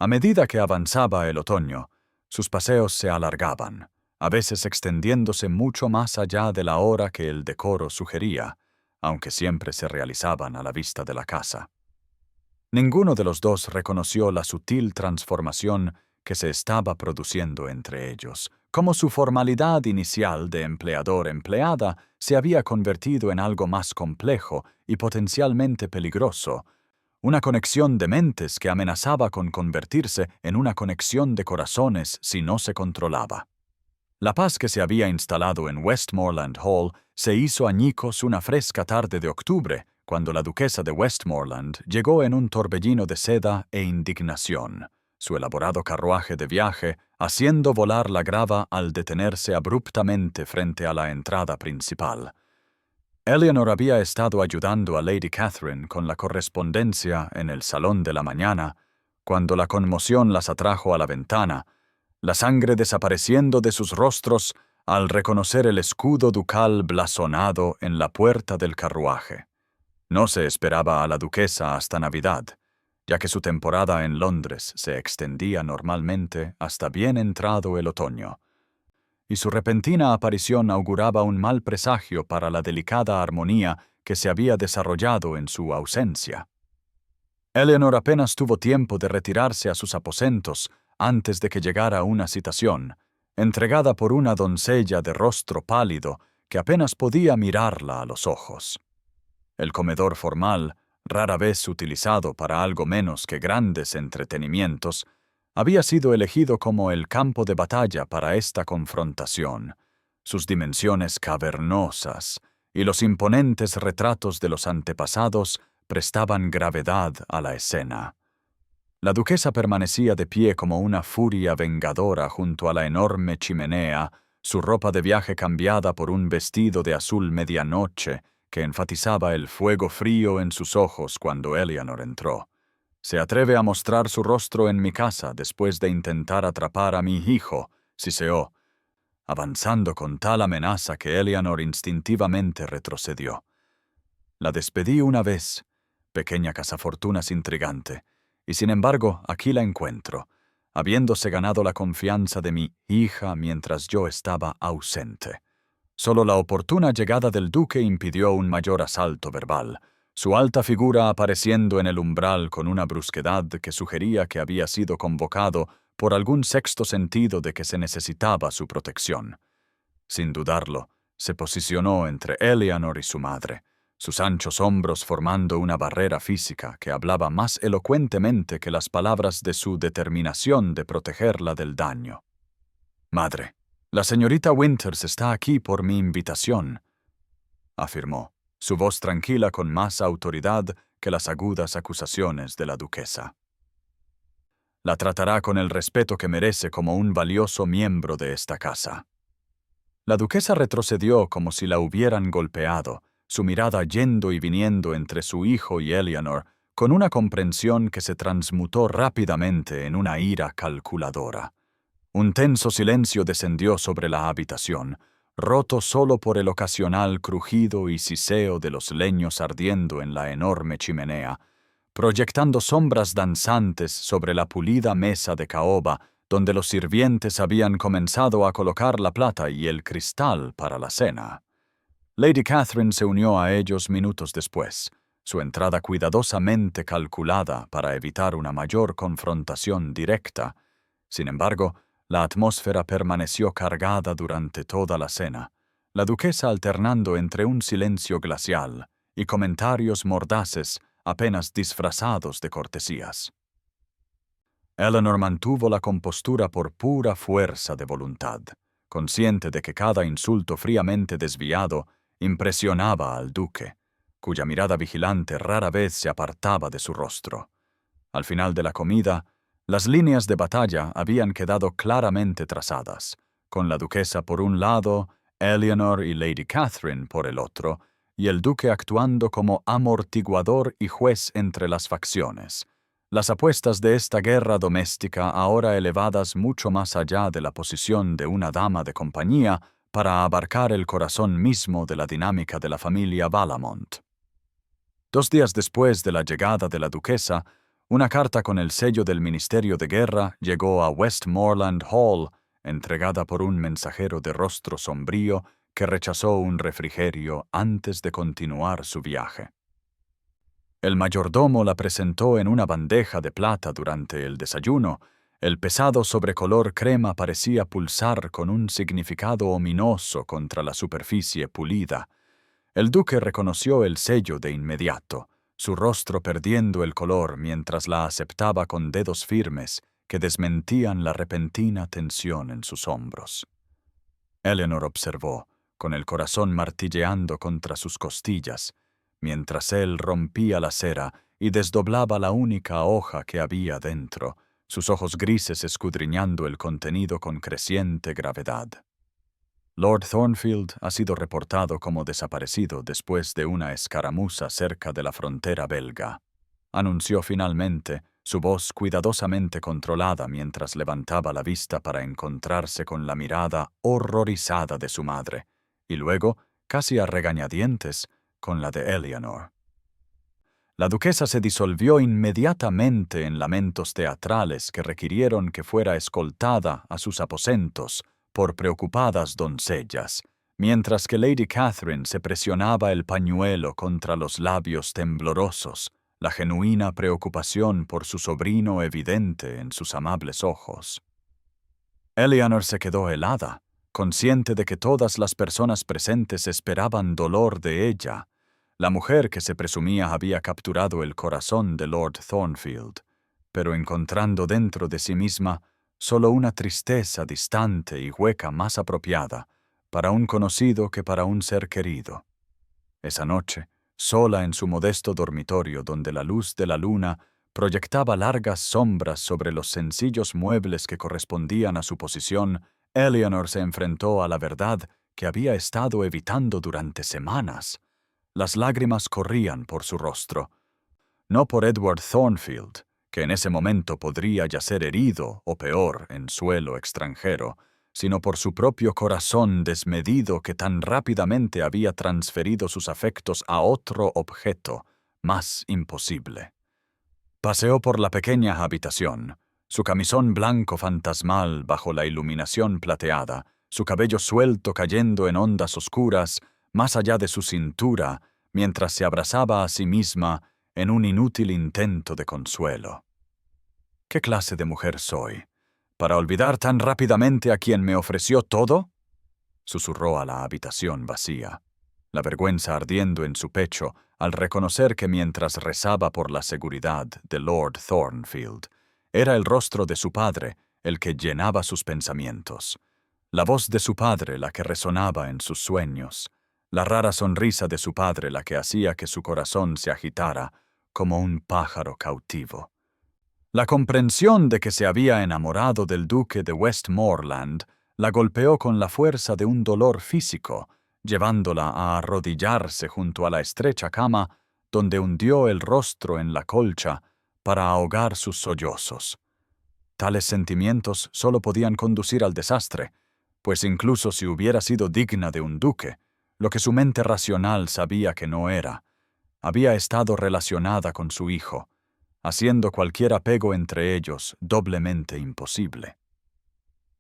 A medida que avanzaba el otoño, sus paseos se alargaban, a veces extendiéndose mucho más allá de la hora que el decoro sugería, aunque siempre se realizaban a la vista de la casa. Ninguno de los dos reconoció la sutil transformación que se estaba produciendo entre ellos, como su formalidad inicial de empleador-empleada se había convertido en algo más complejo y potencialmente peligroso, una conexión de mentes que amenazaba con convertirse en una conexión de corazones si no se controlaba. La paz que se había instalado en Westmoreland Hall se hizo añicos una fresca tarde de octubre, cuando la duquesa de Westmoreland llegó en un torbellino de seda e indignación, su elaborado carruaje de viaje haciendo volar la grava al detenerse abruptamente frente a la entrada principal. Eleanor había estado ayudando a Lady Catherine con la correspondencia en el salón de la mañana, cuando la conmoción las atrajo a la ventana, la sangre desapareciendo de sus rostros al reconocer el escudo ducal blasonado en la puerta del carruaje. No se esperaba a la duquesa hasta Navidad, ya que su temporada en Londres se extendía normalmente hasta bien entrado el otoño, y su repentina aparición auguraba un mal presagio para la delicada armonía que se había desarrollado en su ausencia. Eleanor apenas tuvo tiempo de retirarse a sus aposentos antes de que llegara una citación, entregada por una doncella de rostro pálido que apenas podía mirarla a los ojos. El comedor formal, rara vez utilizado para algo menos que grandes entretenimientos, había sido elegido como el campo de batalla para esta confrontación. Sus dimensiones cavernosas y los imponentes retratos de los antepasados prestaban gravedad a la escena. La duquesa permanecía de pie como una furia vengadora junto a la enorme chimenea, su ropa de viaje cambiada por un vestido de azul medianoche que enfatizaba el fuego frío en sus ojos cuando Eleanor entró. Se atreve a mostrar su rostro en mi casa después de intentar atrapar a mi hijo, siseó, avanzando con tal amenaza que Eleanor instintivamente retrocedió. La despedí una vez, pequeña cazafortunas intrigante, y sin embargo aquí la encuentro, habiéndose ganado la confianza de mi hija mientras yo estaba ausente. Solo la oportuna llegada del duque impidió un mayor asalto verbal, su alta figura apareciendo en el umbral con una brusquedad que sugería que había sido convocado por algún sexto sentido de que se necesitaba su protección. Sin dudarlo, se posicionó entre Eleanor y su madre, sus anchos hombros formando una barrera física que hablaba más elocuentemente que las palabras de su determinación de protegerla del daño. «Madre, la señorita Winters está aquí por mi invitación», afirmó, su voz tranquila con más autoridad que las agudas acusaciones de la duquesa. «La tratará con el respeto que merece como un valioso miembro de esta casa». La duquesa retrocedió como si la hubieran golpeado, su mirada yendo y viniendo entre su hijo y Eleanor, con una comprensión que se transmutó rápidamente en una ira calculadora. Un tenso silencio descendió sobre la habitación, roto solo por el ocasional crujido y siseo de los leños ardiendo en la enorme chimenea, proyectando sombras danzantes sobre la pulida mesa de caoba donde los sirvientes habían comenzado a colocar la plata y el cristal para la cena. Lady Catherine se unió a ellos minutos después, su entrada cuidadosamente calculada para evitar una mayor confrontación directa. Sin embargo, la atmósfera permaneció cargada durante toda la cena, la duquesa alternando entre un silencio glacial y comentarios mordaces apenas disfrazados de cortesías. Eleanor mantuvo la compostura por pura fuerza de voluntad, consciente de que cada insulto fríamente desviado impresionaba al duque, cuya mirada vigilante rara vez se apartaba de su rostro. Al final de la comida, las líneas de batalla habían quedado claramente trazadas, con la duquesa por un lado, Eleanor y Lady Catherine por el otro, y el duque actuando como amortiguador y juez entre las facciones. Las apuestas de esta guerra doméstica ahora elevadas mucho más allá de la posición de una dama de compañía para abarcar el corazón mismo de la dinámica de la familia Valmont. 2 días después de la llegada de la duquesa, una carta con el sello del Ministerio de Guerra llegó a Westmoreland Hall, entregada por un mensajero de rostro sombrío que rechazó un refrigerio antes de continuar su viaje. El mayordomo la presentó en una bandeja de plata durante el desayuno. El pesado sobrecolor crema parecía pulsar con un significado ominoso contra la superficie pulida. El duque reconoció el sello de inmediato, su rostro perdiendo el color mientras la aceptaba con dedos firmes que desmentían la repentina tensión en sus hombros. Eleanor observó, con el corazón martilleando contra sus costillas, mientras él rompía la cera y desdoblaba la única hoja que había dentro, sus ojos grises escudriñando el contenido con creciente gravedad. Lord Thornfield ha sido reportado como desaparecido después de una escaramuza cerca de la frontera belga, anunció finalmente, su voz cuidadosamente controlada mientras levantaba la vista para encontrarse con la mirada horrorizada de su madre, y luego, casi a regañadientes, con la de Eleanor. La duquesa se disolvió inmediatamente en lamentos teatrales que requirieron que fuera escoltada a sus aposentos por preocupadas doncellas, mientras que Lady Catherine se presionaba el pañuelo contra los labios temblorosos, la genuina preocupación por su sobrino evidente en sus amables ojos. Eleanor se quedó helada, consciente de que todas las personas presentes esperaban dolor de ella, la mujer que se presumía había capturado el corazón de Lord Thornfield, pero encontrando dentro de sí misma solo una tristeza distante y hueca más apropiada para un conocido que para un ser querido. Esa noche, sola en su modesto dormitorio donde la luz de la luna proyectaba largas sombras sobre los sencillos muebles que correspondían a su posición, Eleanor se enfrentó a la verdad que había estado evitando durante semanas. Las lágrimas corrían por su rostro, no por Edward Thornfield, que en ese momento podría yacer herido o peor en suelo extranjero, sino por su propio corazón desmedido que tan rápidamente había transferido sus afectos a otro objeto, más imposible. Paseó por la pequeña habitación, su camisón blanco fantasmal bajo la iluminación plateada, su cabello suelto cayendo en ondas oscuras más allá de su cintura, mientras se abrazaba a sí misma en un inútil intento de consuelo. ¿Qué clase de mujer soy? ¿Para olvidar tan rápidamente a quien me ofreció todo? Susurró a la habitación vacía, la vergüenza ardiendo en su pecho al reconocer que mientras rezaba por la seguridad de Lord Thornfield, era el rostro de su padre el que llenaba sus pensamientos, la voz de su padre la que resonaba en sus sueños, la rara sonrisa de su padre la que hacía que su corazón se agitara como un pájaro cautivo. La comprensión de que se había enamorado del duque de Westmoreland la golpeó con la fuerza de un dolor físico, llevándola a arrodillarse junto a la estrecha cama donde hundió el rostro en la colcha para ahogar sus sollozos. Tales sentimientos solo podían conducir al desastre, pues incluso si hubiera sido digna de un duque, lo que su mente racional sabía que no era, había estado relacionada con su hijo, haciendo cualquier apego entre ellos doblemente imposible.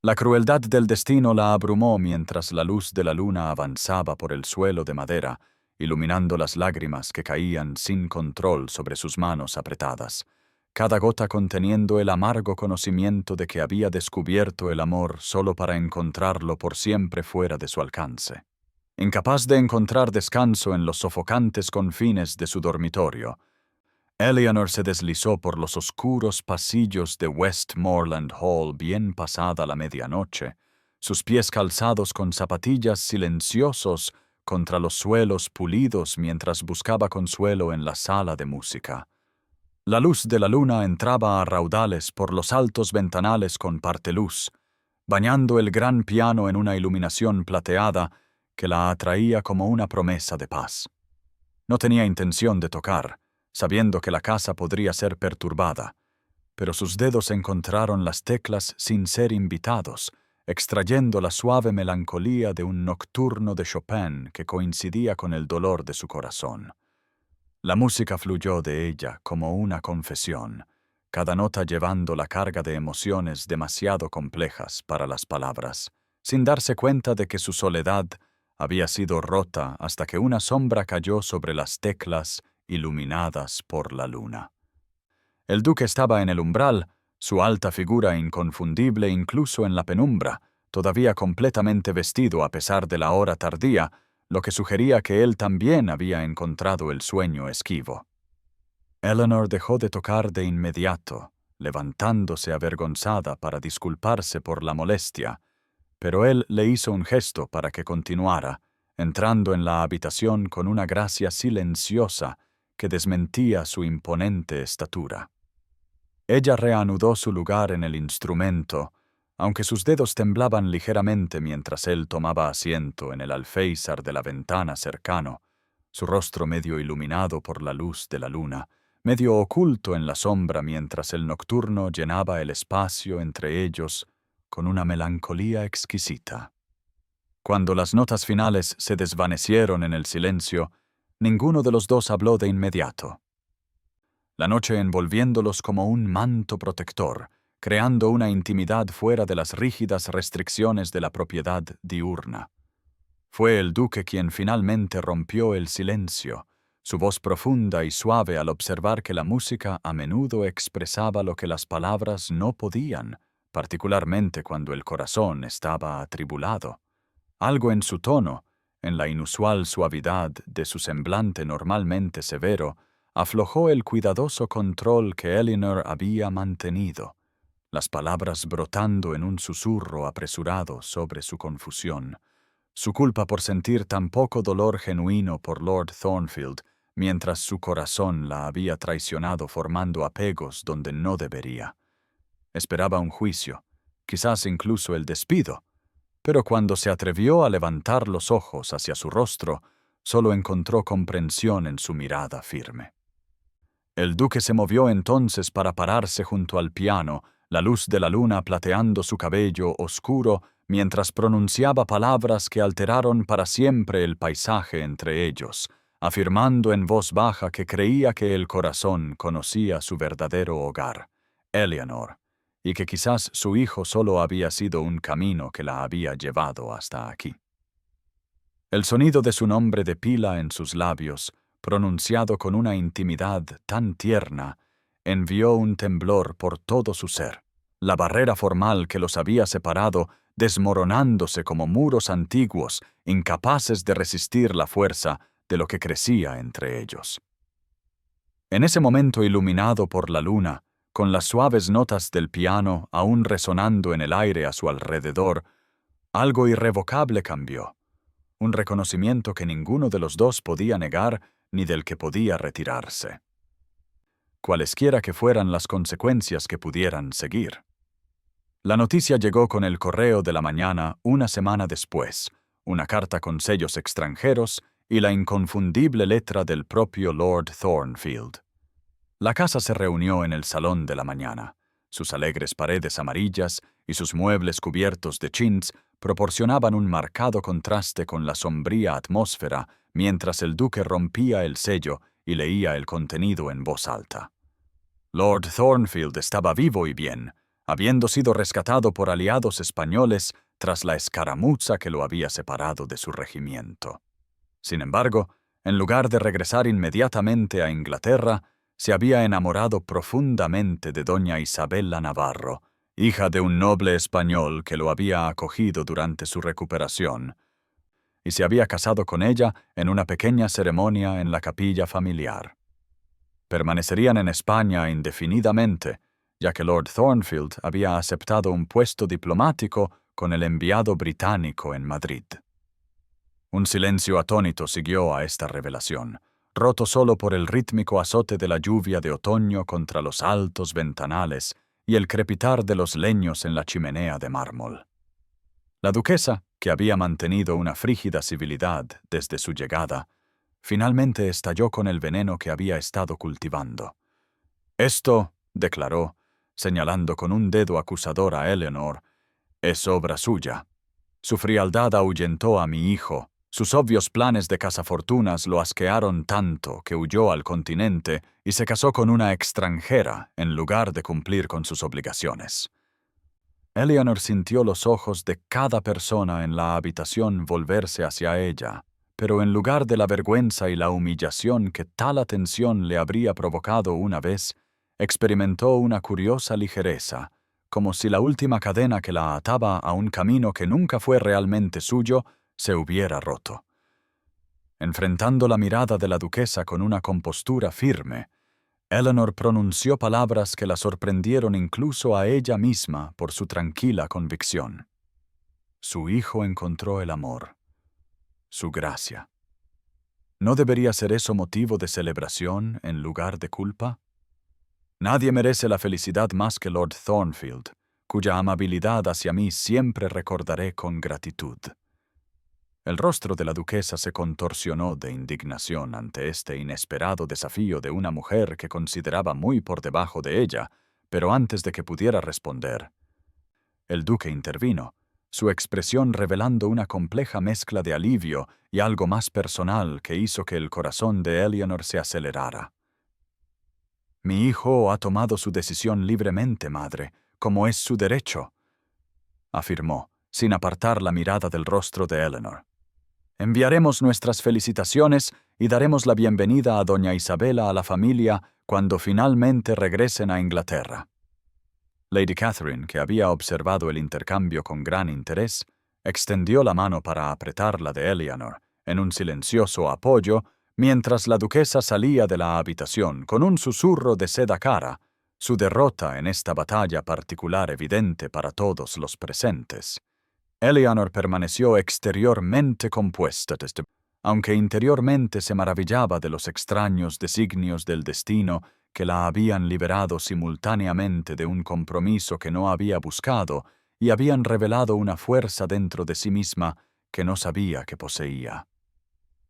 La crueldad del destino la abrumó mientras la luz de la luna avanzaba por el suelo de madera, iluminando las lágrimas que caían sin control sobre sus manos apretadas, cada gota conteniendo el amargo conocimiento de que había descubierto el amor solo para encontrarlo por siempre fuera de su alcance. Incapaz de encontrar descanso en los sofocantes confines de su dormitorio, Eleanor se deslizó por los oscuros pasillos de Westmoreland Hall bien pasada la medianoche, sus pies calzados con zapatillas silenciosos contra los suelos pulidos mientras buscaba consuelo en la sala de música. La luz de la luna entraba a raudales por los altos ventanales con parteluz, bañando el gran piano en una iluminación plateada que la atraía como una promesa de paz. No tenía intención de tocar, sabiendo que la casa podría ser perturbada, pero sus dedos encontraron las teclas sin ser invitados, extrayendo la suave melancolía de un nocturno de Chopin que coincidía con el dolor de su corazón. La música fluyó de ella como una confesión, cada nota llevando la carga de emociones demasiado complejas para las palabras, sin darse cuenta de que su soledad había sido rota hasta que una sombra cayó sobre las teclas iluminadas por la luna. El duque estaba en el umbral, su alta figura inconfundible incluso en la penumbra, todavía completamente vestido a pesar de la hora tardía, lo que sugería que él también había encontrado el sueño esquivo. Eleanor dejó de tocar de inmediato, levantándose avergonzada para disculparse por la molestia, pero él le hizo un gesto para que continuara, entrando en la habitación con una gracia silenciosa que desmentía su imponente estatura. Ella reanudó su lugar en el instrumento, aunque sus dedos temblaban ligeramente mientras él tomaba asiento en el alféizar de la ventana cercano, su rostro medio iluminado por la luz de la luna, medio oculto en la sombra mientras el nocturno llenaba el espacio entre ellos con una melancolía exquisita. Cuando las notas finales se desvanecieron en el silencio, ninguno de los dos habló de inmediato. La noche envolviéndolos como un manto protector, creando una intimidad fuera de las rígidas restricciones de la propiedad diurna. Fue el duque quien finalmente rompió el silencio, su voz profunda y suave al observar que la música a menudo expresaba lo que las palabras no podían, particularmente cuando el corazón estaba atribulado. Algo en su tono, en la inusual suavidad de su semblante normalmente severo, aflojó el cuidadoso control que Eleanor había mantenido, las palabras brotando en un susurro apresurado sobre su confusión, su culpa por sentir tan poco dolor genuino por Lord Thornfield, mientras su corazón la había traicionado formando apegos donde no debería. Esperaba un juicio, quizás incluso el despido, pero cuando se atrevió a levantar los ojos hacia su rostro, solo encontró comprensión en su mirada firme. El duque se movió entonces para pararse junto al piano, la luz de la luna plateando su cabello oscuro mientras pronunciaba palabras que alteraron para siempre el paisaje entre ellos, afirmando en voz baja que creía que el corazón conocía su verdadero hogar, Eleanor, y que quizás su hijo solo había sido un camino que la había llevado hasta aquí. El sonido de su nombre de pila en sus labios, pronunciado con una intimidad tan tierna, envió un temblor por todo su ser, la barrera formal que los había separado desmoronándose como muros antiguos, incapaces de resistir la fuerza de lo que crecía entre ellos. En ese momento iluminado por la luna, con las suaves notas del piano aún resonando en el aire a su alrededor, algo irrevocable cambió, un reconocimiento que ninguno de los dos podía negar ni del que podía retirarse. Cualesquiera que fueran las consecuencias que pudieran seguir. La noticia llegó con el correo de la mañana una semana después, una carta con sellos extranjeros y la inconfundible letra del propio Lord Thornfield. La casa se reunió en el salón de la mañana. Sus alegres paredes amarillas y sus muebles cubiertos de chintz proporcionaban un marcado contraste con la sombría atmósfera mientras el duque rompía el sello y leía el contenido en voz alta. Lord Thornfield estaba vivo y bien, habiendo sido rescatado por aliados españoles tras la escaramuza que lo había separado de su regimiento. Sin embargo, en lugar de regresar inmediatamente a Inglaterra, se había enamorado profundamente de doña Isabella Navarro, hija de un noble español que lo había acogido durante su recuperación, y se había casado con ella en una pequeña ceremonia en la capilla familiar. Permanecerían en España indefinidamente, ya que Lord Thornfield había aceptado un puesto diplomático con el enviado británico en Madrid. Un silencio atónito siguió a esta revelación, roto solo por el rítmico azote de la lluvia de otoño contra los altos ventanales y el crepitar de los leños en la chimenea de mármol. La duquesa, que había mantenido una frígida civilidad desde su llegada, finalmente estalló con el veneno que había estado cultivando. «Esto», declaró, señalando con un dedo acusador a Eleanor, «es obra suya. Su frialdad ahuyentó a mi hijo. Sus obvios planes de cazafortunas lo asquearon tanto que huyó al continente y se casó con una extranjera en lugar de cumplir con sus obligaciones». Eleanor sintió los ojos de cada persona en la habitación volverse hacia ella, pero en lugar de la vergüenza y la humillación que tal atención le habría provocado una vez, experimentó una curiosa ligereza, como si la última cadena que la ataba a un camino que nunca fue realmente suyo se hubiera roto. Enfrentando la mirada de la duquesa con una compostura firme, Eleanor pronunció palabras que la sorprendieron incluso a ella misma por su tranquila convicción. Su hijo encontró el amor, su gracia. ¿No debería ser eso motivo de celebración en lugar de culpa? Nadie merece la felicidad más que Lord Thornfield, cuya amabilidad hacia mí siempre recordaré con gratitud. El rostro de la duquesa se contorsionó de indignación ante este inesperado desafío de una mujer que consideraba muy por debajo de ella, pero antes de que pudiera responder, el duque intervino, su expresión revelando una compleja mezcla de alivio y algo más personal que hizo que el corazón de Eleanor se acelerara. «Mi hijo ha tomado su decisión libremente, madre, como es su derecho», afirmó, sin apartar la mirada del rostro de Eleanor. «Enviaremos nuestras felicitaciones y daremos la bienvenida a doña Isabella a la familia cuando finalmente regresen a Inglaterra». Lady Catherine, que había observado el intercambio con gran interés, extendió la mano para apretar la de Eleanor, en un silencioso apoyo, mientras la duquesa salía de la habitación con un susurro de seda cara, su derrota en esta batalla particular evidente para todos los presentes. Eleanor permaneció exteriormente compuesta, aunque interiormente se maravillaba de los extraños designios del destino que la habían liberado simultáneamente de un compromiso que no había buscado y habían revelado una fuerza dentro de sí misma que no sabía que poseía.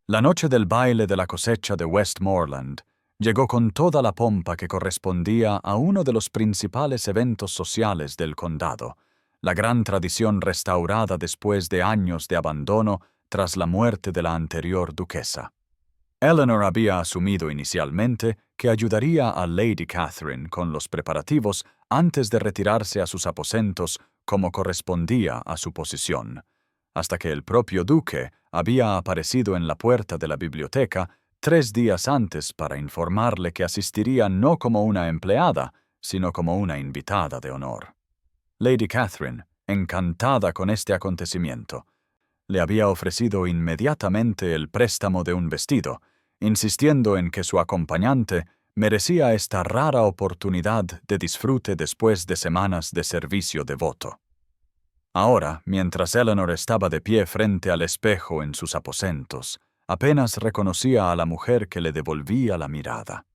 La noche del baile de la cosecha de Westmoreland llegó con toda la pompa que correspondía a uno de los principales eventos sociales del condado, la gran tradición restaurada después de años de abandono tras la muerte de la anterior duquesa. Eleanor había asumido inicialmente que ayudaría a Lady Catherine con los preparativos antes de retirarse a sus aposentos como correspondía a su posición, hasta que el propio duque había aparecido en la puerta de la biblioteca 3 días antes para informarle que asistiría no como una empleada, sino como una invitada de honor. Lady Catherine, encantada con este acontecimiento, le había ofrecido inmediatamente el préstamo de un vestido, insistiendo en que su acompañante merecía esta rara oportunidad de disfrute después de semanas de servicio devoto. Ahora, mientras Eleanor estaba de pie frente al espejo en sus aposentos, apenas reconocía a la mujer que le devolvía la mirada.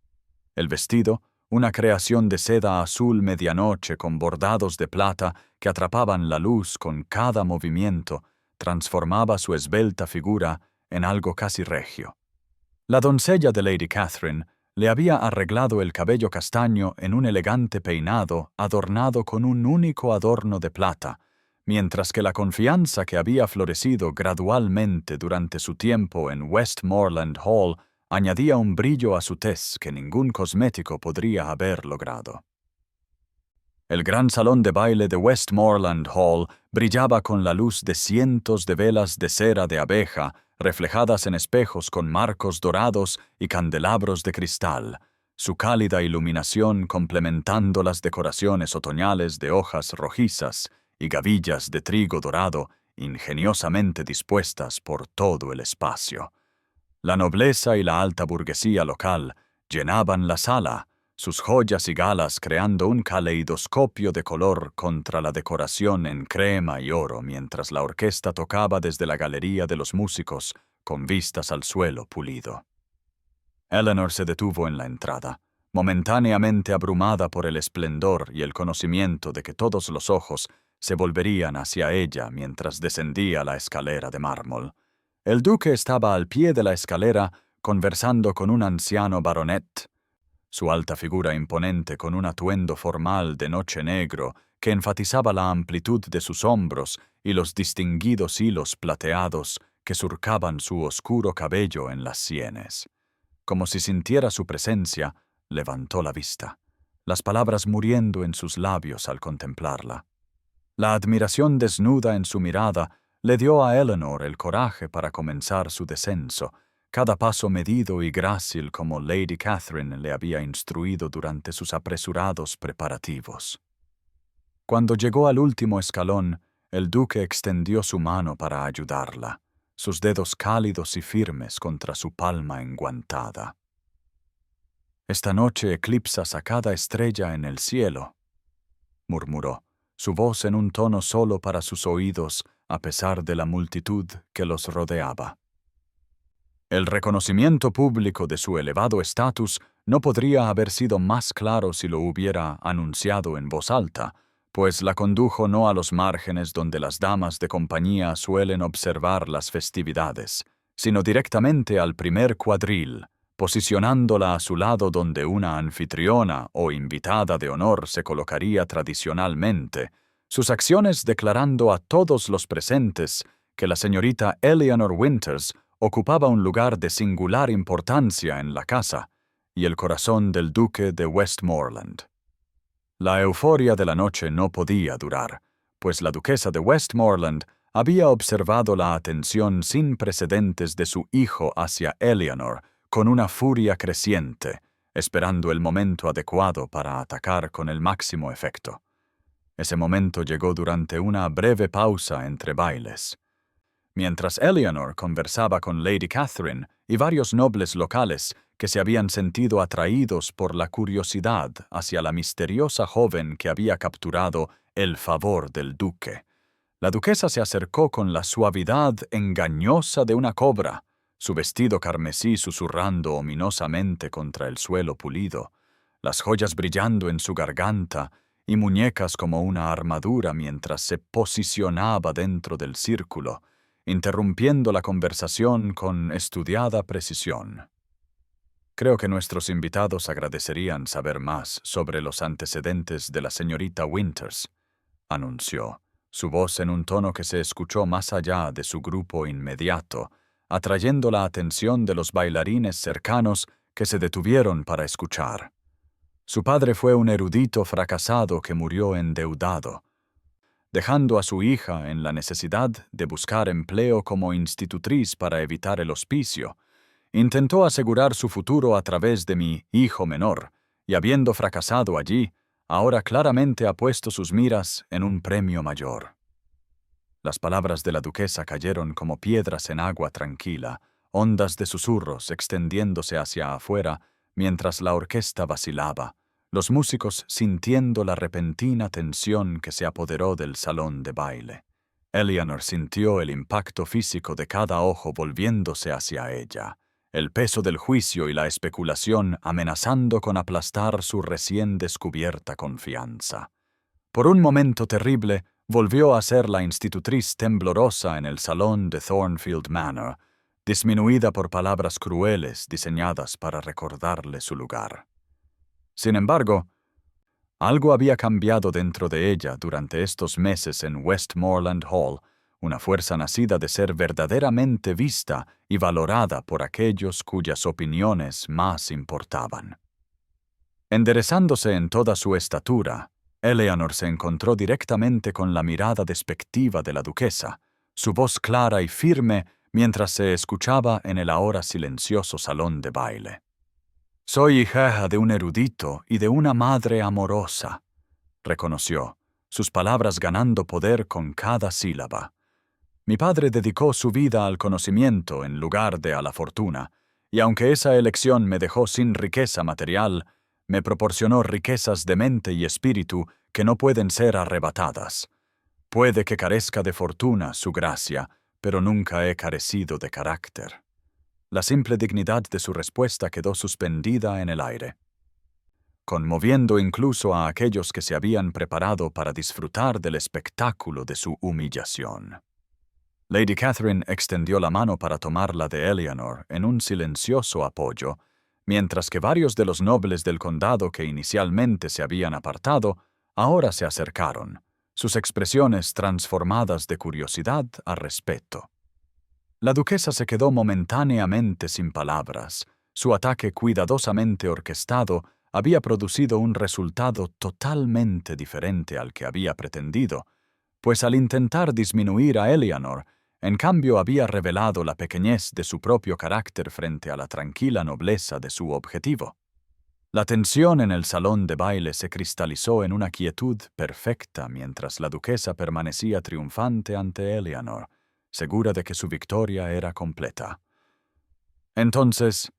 El vestido, una creación de seda azul medianoche con bordados de plata que atrapaban la luz con cada movimiento, transformaba su esbelta figura en algo casi regio. La doncella de Lady Catherine le había arreglado el cabello castaño en un elegante peinado adornado con un único adorno de plata, mientras que la confianza que había florecido gradualmente durante su tiempo en Westmoreland Hall añadía un brillo a su tez que ningún cosmético podría haber logrado. El gran salón de baile de Westmoreland Hall brillaba con la luz de cientos de velas de cera de abeja reflejadas en espejos con marcos dorados y candelabros de cristal, su cálida iluminación complementando las decoraciones otoñales de hojas rojizas y gavillas de trigo dorado ingeniosamente dispuestas por todo el espacio. La nobleza y la alta burguesía local llenaban la sala, sus joyas y galas creando un caleidoscopio de color contra la decoración en crema y oro mientras la orquesta tocaba desde la galería de los músicos con vistas al suelo pulido. Eleanor se detuvo en la entrada, momentáneamente abrumada por el esplendor y el conocimiento de que todos los ojos se volverían hacia ella mientras descendía la escalera de mármol. El duque estaba al pie de la escalera conversando con un anciano baronet. Su alta figura imponente con un atuendo formal de noche negro que enfatizaba la amplitud de sus hombros y los distinguidos hilos plateados que surcaban su oscuro cabello en las sienes. Como si sintiera su presencia, levantó la vista, las palabras muriendo en sus labios al contemplarla. La admiración desnuda en su mirada le dio a Eleanor el coraje para comenzar su descenso, cada paso medido y grácil como Lady Catherine le había instruido durante sus apresurados preparativos. Cuando llegó al último escalón, el duque extendió su mano para ayudarla, sus dedos cálidos y firmes contra su palma enguantada. «Esta noche eclipsas a cada estrella en el cielo», murmuró, su voz en un tono solo para sus oídos, a pesar de la multitud que los rodeaba. El reconocimiento público de su elevado estatus no podría haber sido más claro si lo hubiera anunciado en voz alta, pues la condujo no a los márgenes donde las damas de compañía suelen observar las festividades, sino directamente al primer cuadril, posicionándola a su lado donde una anfitriona o invitada de honor se colocaría tradicionalmente, sus acciones declarando a todos los presentes que la señorita Eleanor Winters ocupaba un lugar de singular importancia en la casa y el corazón del duque de Westmoreland. La euforia de la noche no podía durar, pues la duquesa de Westmoreland había observado la atención sin precedentes de su hijo hacia Eleanor con una furia creciente, esperando el momento adecuado para atacar con el máximo efecto. Ese momento llegó durante una breve pausa entre bailes. Mientras Eleanor conversaba con Lady Catherine y varios nobles locales que se habían sentido atraídos por la curiosidad hacia la misteriosa joven que había capturado el favor del duque, la duquesa se acercó con la suavidad engañosa de una cobra, su vestido carmesí susurrando ominosamente contra el suelo pulido, las joyas brillando en su garganta y muñecas como una armadura mientras se posicionaba dentro del círculo, interrumpiendo la conversación con estudiada precisión. Creo que nuestros invitados agradecerían saber más sobre los antecedentes de la señorita Winters, anunció, su voz en un tono que se escuchó más allá de su grupo inmediato, atrayendo la atención de los bailarines cercanos que se detuvieron para escuchar. Su padre fue un erudito fracasado que murió endeudado, dejando a su hija en la necesidad de buscar empleo como institutriz para evitar el hospicio. Intentó asegurar su futuro a través de mi hijo menor, y habiendo fracasado allí, ahora claramente ha puesto sus miras en un premio mayor. Las palabras de la duquesa cayeron como piedras en agua tranquila, ondas de susurros extendiéndose hacia afuera mientras la orquesta vacilaba, los músicos sintiendo la repentina tensión que se apoderó del salón de baile. Eleanor sintió el impacto físico de cada ojo volviéndose hacia ella, el peso del juicio y la especulación amenazando con aplastar su recién descubierta confianza. Por un momento terrible, volvió a ser la institutriz temblorosa en el salón de Thornfield Manor, disminuida por palabras crueles diseñadas para recordarle su lugar. Sin embargo, algo había cambiado dentro de ella durante estos meses en Westmoreland Hall, una fuerza nacida de ser verdaderamente vista y valorada por aquellos cuyas opiniones más importaban. Enderezándose en toda su estatura, Eleanor se encontró directamente con la mirada despectiva de la duquesa, su voz clara y firme mientras se escuchaba en el ahora silencioso salón de baile. «Soy hija de un erudito y de una madre amorosa», reconoció, sus palabras ganando poder con cada sílaba. «Mi padre dedicó su vida al conocimiento en lugar de a la fortuna, y aunque esa elección me dejó sin riqueza material, me proporcionó riquezas de mente y espíritu que no pueden ser arrebatadas. Puede que carezca de fortuna su gracia, pero nunca he carecido de carácter». La simple dignidad de su respuesta quedó suspendida en el aire, conmoviendo incluso a aquellos que se habían preparado para disfrutar del espectáculo de su humillación. Lady Catherine extendió la mano para tomar la de Eleanor en un silencioso apoyo, mientras que varios de los nobles del condado que inicialmente se habían apartado, ahora se acercaron, sus expresiones transformadas de curiosidad a respeto. La duquesa se quedó momentáneamente sin palabras. Su ataque cuidadosamente orquestado había producido un resultado totalmente diferente al que había pretendido, pues al intentar disminuir a Eleanor, en cambio había revelado la pequeñez de su propio carácter frente a la tranquila nobleza de su objetivo. La tensión en el salón de baile se cristalizó en una quietud perfecta mientras la duquesa permanecía triunfante ante Eleanor, segura de que su victoria era completa. Entonces,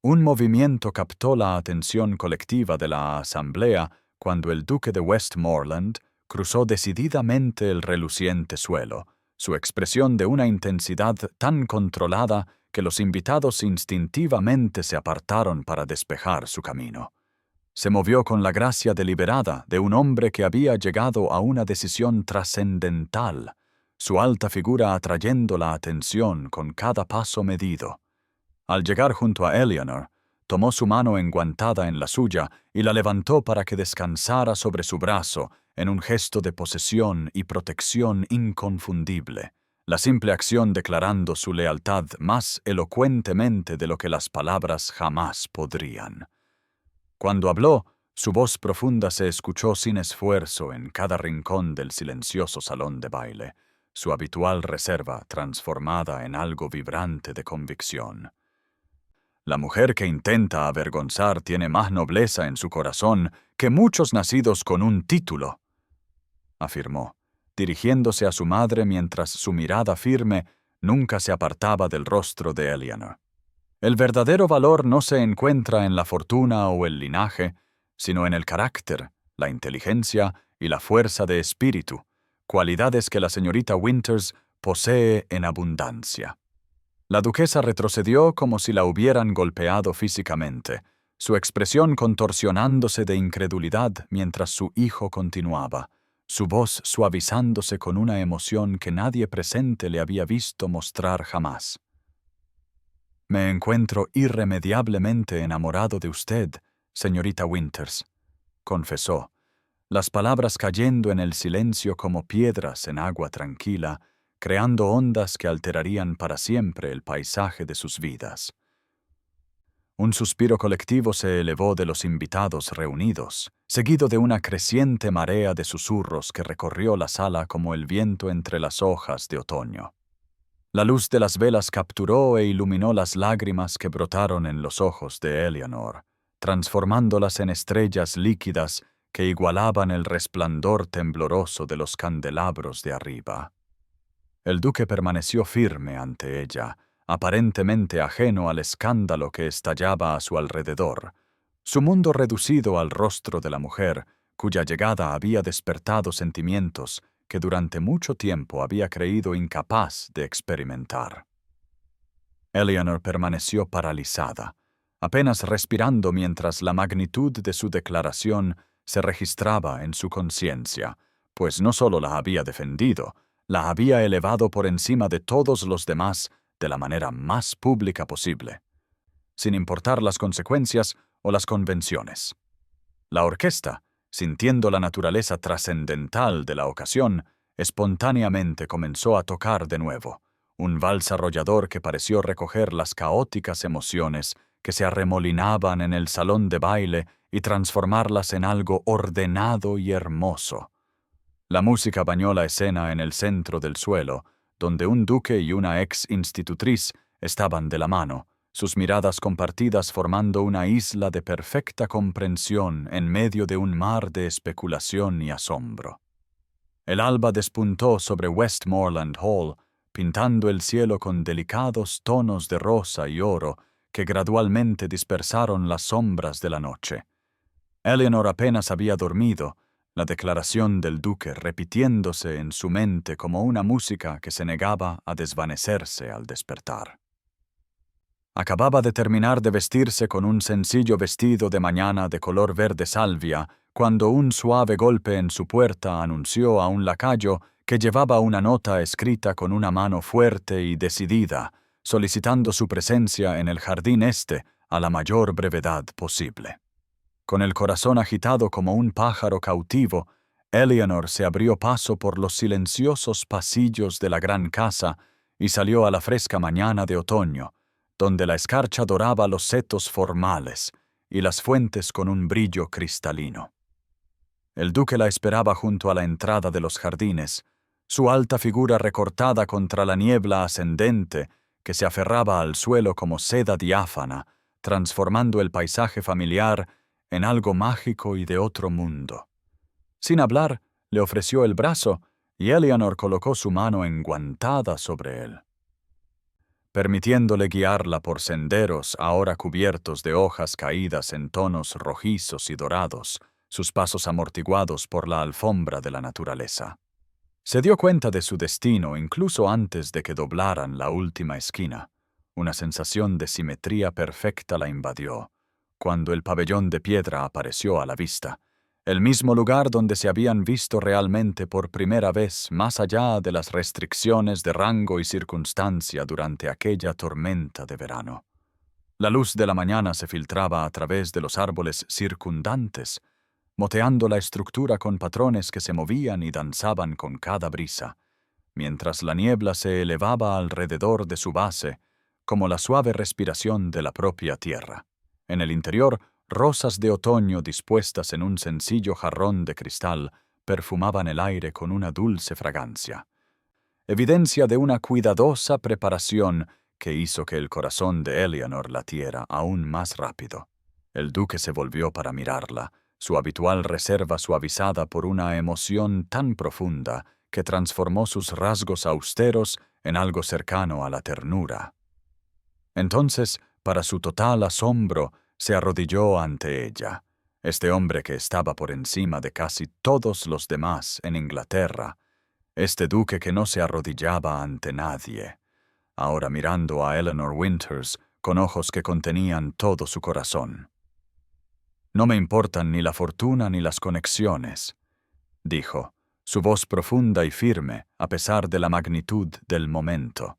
un movimiento captó la atención colectiva de la asamblea cuando el duque de Westmoreland cruzó decididamente el reluciente suelo, su expresión de una intensidad tan controlada que los invitados instintivamente se apartaron para despejar su camino. Se movió con la gracia deliberada de un hombre que había llegado a una decisión trascendental, su alta figura atrayendo la atención con cada paso medido. Al llegar junto a Eleanor, tomó su mano enguantada en la suya y la levantó para que descansara sobre su brazo en un gesto de posesión y protección inconfundible, la simple acción declarando su lealtad más elocuentemente de lo que las palabras jamás podrían. Cuando habló, su voz profunda se escuchó sin esfuerzo en cada rincón del silencioso salón de baile, su habitual reserva transformada en algo vibrante de convicción. «La mujer que intenta avergonzar tiene más nobleza en su corazón que muchos nacidos con un título», afirmó, dirigiéndose a su madre mientras su mirada firme nunca se apartaba del rostro de Eleanor. «El verdadero valor no se encuentra en la fortuna o el linaje, sino en el carácter, la inteligencia y la fuerza de espíritu, cualidades que la señorita Winters posee en abundancia». La duquesa retrocedió como si la hubieran golpeado físicamente, su expresión contorsionándose de incredulidad mientras su hijo continuaba, su voz suavizándose con una emoción que nadie presente le había visto mostrar jamás. «Me encuentro irremediablemente enamorado de usted, señorita Winters», confesó, las palabras cayendo en el silencio como piedras en agua tranquila, creando ondas que alterarían para siempre el paisaje de sus vidas. Un suspiro colectivo se elevó de los invitados reunidos, seguido de una creciente marea de susurros que recorrió la sala como el viento entre las hojas de otoño. La luz de las velas capturó e iluminó las lágrimas que brotaron en los ojos de Eleanor, transformándolas en estrellas líquidas que igualaban el resplandor tembloroso de los candelabros de arriba. El duque permaneció firme ante ella, aparentemente ajeno al escándalo que estallaba a su alrededor, su mundo reducido al rostro de la mujer, cuya llegada había despertado sentimientos que durante mucho tiempo había creído incapaz de experimentar. Eleanor permaneció paralizada, apenas respirando mientras la magnitud de su declaración se registraba en su conciencia, pues no solo la había defendido, la había elevado por encima de todos los demás de la manera más pública posible, sin importar las consecuencias o las convenciones. La orquesta, sintiendo la naturaleza trascendental de la ocasión, espontáneamente comenzó a tocar de nuevo, un vals arrollador que pareció recoger las caóticas emociones que se arremolinaban en el salón de baile y transformarlas en algo ordenado y hermoso. La música bañó la escena en el centro del suelo, donde un duque y una ex institutriz estaban de la mano, sus miradas compartidas formando una isla de perfecta comprensión en medio de un mar de especulación y asombro. El alba despuntó sobre Westmoreland Hall, pintando el cielo con delicados tonos de rosa y oro que gradualmente dispersaron las sombras de la noche. Eleanor apenas había dormido, la declaración del duque repitiéndose en su mente como una música que se negaba a desvanecerse al despertar. Acababa de terminar de vestirse con un sencillo vestido de mañana de color verde salvia, cuando un suave golpe en su puerta anunció a un lacayo que llevaba una nota escrita con una mano fuerte y decidida, solicitando su presencia en el jardín este a la mayor brevedad posible. Con el corazón agitado como un pájaro cautivo, Eleanor se abrió paso por los silenciosos pasillos de la gran casa y salió a la fresca mañana de otoño, donde la escarcha doraba los setos formales y las fuentes con un brillo cristalino. El duque la esperaba junto a la entrada de los jardines, su alta figura recortada contra la niebla ascendente que se aferraba al suelo como seda diáfana, transformando el paisaje familiar en algo mágico y de otro mundo. Sin hablar, le ofreció el brazo y Eleanor colocó su mano enguantada sobre él. Permitiéndole guiarla por senderos ahora cubiertos de hojas caídas en tonos rojizos y dorados, sus pasos amortiguados por la alfombra de la naturaleza. Se dio cuenta de su destino incluso antes de que doblaran la última esquina. Una sensación de simetría perfecta la invadió, cuando el pabellón de piedra apareció a la vista, el mismo lugar donde se habían visto realmente por primera vez más allá de las restricciones de rango y circunstancia durante aquella tormenta de verano. La luz de la mañana se filtraba a través de los árboles circundantes, moteando la estructura con patrones que se movían y danzaban con cada brisa, mientras la niebla se elevaba alrededor de su base, como la suave respiración de la propia tierra. En el interior, rosas de otoño dispuestas en un sencillo jarrón de cristal perfumaban el aire con una dulce fragancia, evidencia de una cuidadosa preparación que hizo que el corazón de Eleanor latiera aún más rápido. El duque se volvió para mirarla, su habitual reserva suavizada por una emoción tan profunda que transformó sus rasgos austeros en algo cercano a la ternura. Entonces, para su total asombro, se arrodilló ante ella, este hombre que estaba por encima de casi todos los demás en Inglaterra, este duque que no se arrodillaba ante nadie, ahora mirando a Eleanor Winters con ojos que contenían todo su corazón. «No me importan ni la fortuna ni las conexiones», dijo, su voz profunda y firme a pesar de la magnitud del momento.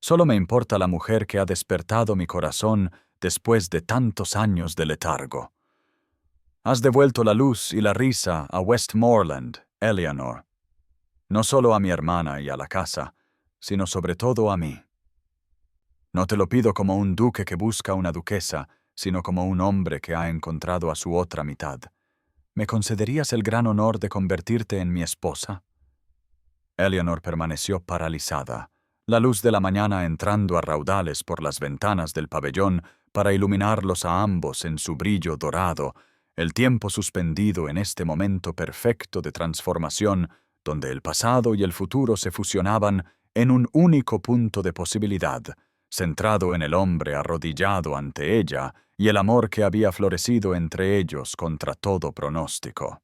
«Solo me importa la mujer que ha despertado mi corazón después de tantos años de letargo. Has devuelto la luz y la risa a Westmoreland, Eleanor. No solo a mi hermana y a la casa, sino sobre todo a mí. No te lo pido como un duque que busca una duquesa, sino como un hombre que ha encontrado a su otra mitad. ¿Me concederías el gran honor de convertirte en mi esposa? Eleanor permaneció paralizada, la luz de la mañana entrando a raudales por las ventanas del pabellón para iluminarlos a ambos en su brillo dorado, el tiempo suspendido en este momento perfecto de transformación, donde el pasado y el futuro se fusionaban en un único punto de posibilidad, centrado en el hombre arrodillado ante ella y el amor que había florecido entre ellos contra todo pronóstico.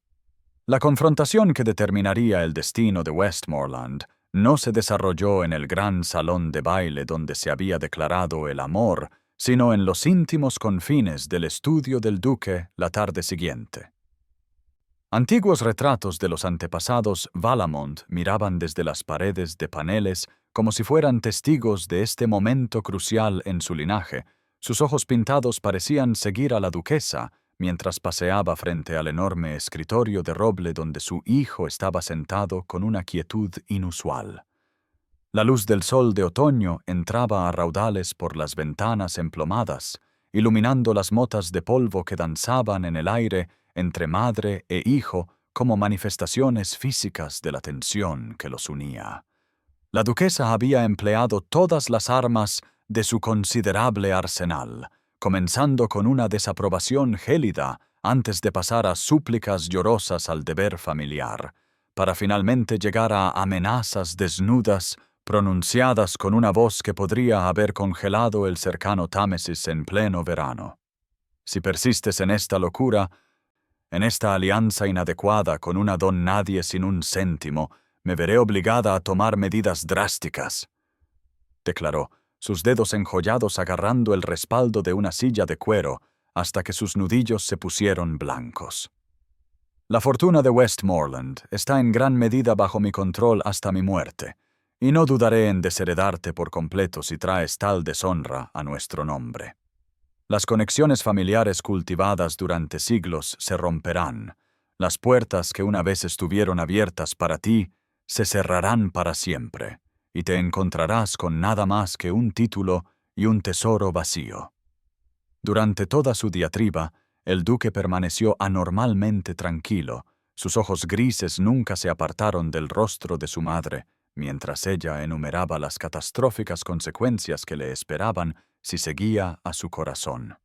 La confrontación que determinaría el destino de Westmoreland no se desarrolló en el gran salón de baile donde se había declarado el amor, sino en los íntimos confines del estudio del duque la tarde siguiente. Antiguos retratos de los antepasados Valmont miraban desde las paredes de paneles como si fueran testigos de este momento crucial en su linaje. Sus ojos pintados parecían seguir a la duquesa mientras paseaba frente al enorme escritorio de roble donde su hijo estaba sentado con una quietud inusual. La luz del sol de otoño entraba a raudales por las ventanas emplomadas, iluminando las motas de polvo que danzaban en el aire entre madre e hijo como manifestaciones físicas de la tensión que los unía. La duquesa había empleado todas las armas de su considerable arsenal, comenzando con una desaprobación gélida antes de pasar a súplicas llorosas al deber familiar, para finalmente llegar a amenazas desnudas pronunciadas con una voz que podría haber congelado el cercano Támesis en pleno verano. Si persistes en esta locura, en esta alianza inadecuada con una don nadie sin un céntimo, me veré obligada a tomar medidas drásticas, declaró, sus dedos enjollados agarrando el respaldo de una silla de cuero hasta que sus nudillos se pusieron blancos. La fortuna de Westmoreland está en gran medida bajo mi control hasta mi muerte, y no dudaré en desheredarte por completo si traes tal deshonra a nuestro nombre. Las conexiones familiares cultivadas durante siglos se romperán. Las puertas que una vez estuvieron abiertas para ti se cerrarán para siempre, y te encontrarás con nada más que un título y un tesoro vacío. Durante toda su diatriba, el duque permaneció anormalmente tranquilo. Sus ojos grises nunca se apartaron del rostro de su madre, mientras ella enumeraba las catastróficas consecuencias que le esperaban si seguía a su corazón.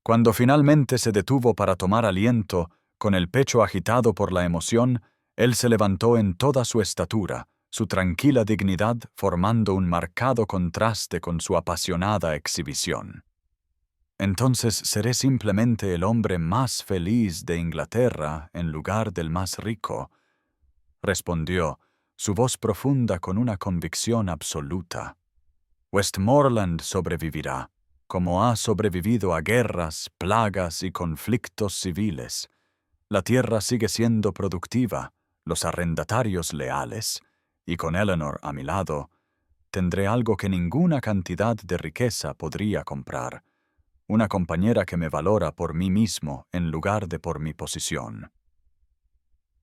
Cuando finalmente se detuvo para tomar aliento, con el pecho agitado por la emoción, él se levantó en toda su estatura, su tranquila dignidad formando un marcado contraste con su apasionada exhibición. Entonces seré simplemente el hombre más feliz de Inglaterra en lugar del más rico, respondió, su voz profunda con una convicción absoluta. Westmoreland sobrevivirá, como ha sobrevivido a guerras, plagas y conflictos civiles. La tierra sigue siendo productiva, los arrendatarios leales, y con Eleanor a mi lado, tendré algo que ninguna cantidad de riqueza podría comprar, una compañera que me valora por mí mismo en lugar de por mi posición.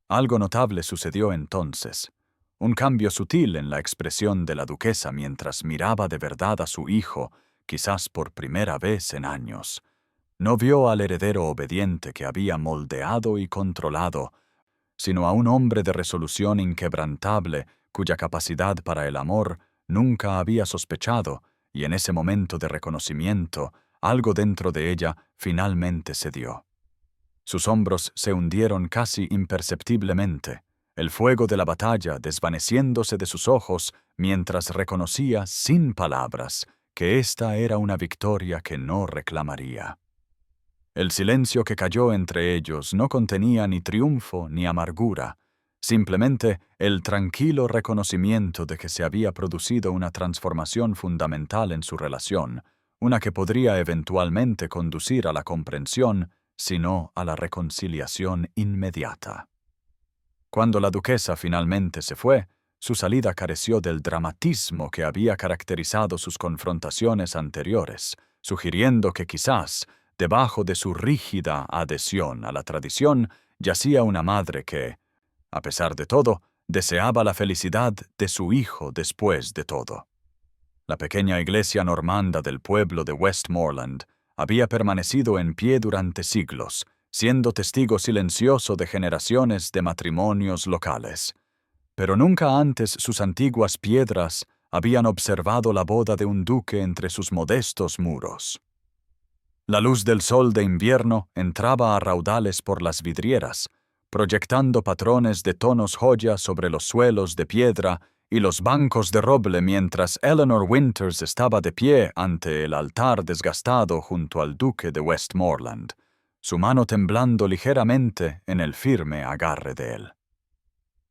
Algo notable sucedió entonces. Un cambio sutil en la expresión de la duquesa mientras miraba de verdad a su hijo, quizás por primera vez en años. No vio al heredero obediente que había moldeado y controlado, sino a un hombre de resolución inquebrantable cuya capacidad para el amor nunca había sospechado, y en ese momento de reconocimiento, algo dentro de ella finalmente cedió. Sus hombros se hundieron casi imperceptiblemente, el fuego de la batalla desvaneciéndose de sus ojos mientras reconocía sin palabras que esta era una victoria que no reclamaría. El silencio que cayó entre ellos no contenía ni triunfo ni amargura, simplemente el tranquilo reconocimiento de que se había producido una transformación fundamental en su relación, una que podría eventualmente conducir a la comprensión, sino a la reconciliación inmediata. Cuando la duquesa finalmente se fue, su salida careció del dramatismo que había caracterizado sus confrontaciones anteriores, sugiriendo que quizás, debajo de su rígida adhesión a la tradición, yacía una madre que, a pesar de todo, deseaba la felicidad de su hijo después de todo. La pequeña iglesia normanda del pueblo de Westmoreland había permanecido en pie durante siglos, siendo testigo silencioso de generaciones de matrimonios locales. Pero nunca antes sus antiguas piedras habían observado la boda de un duque entre sus modestos muros. La luz del sol de invierno entraba a raudales por las vidrieras, proyectando patrones de tonos joya sobre los suelos de piedra y los bancos de roble mientras Eleanor Winters estaba de pie ante el altar desgastado junto al duque de Westmoreland, su mano temblando ligeramente en el firme agarre de él.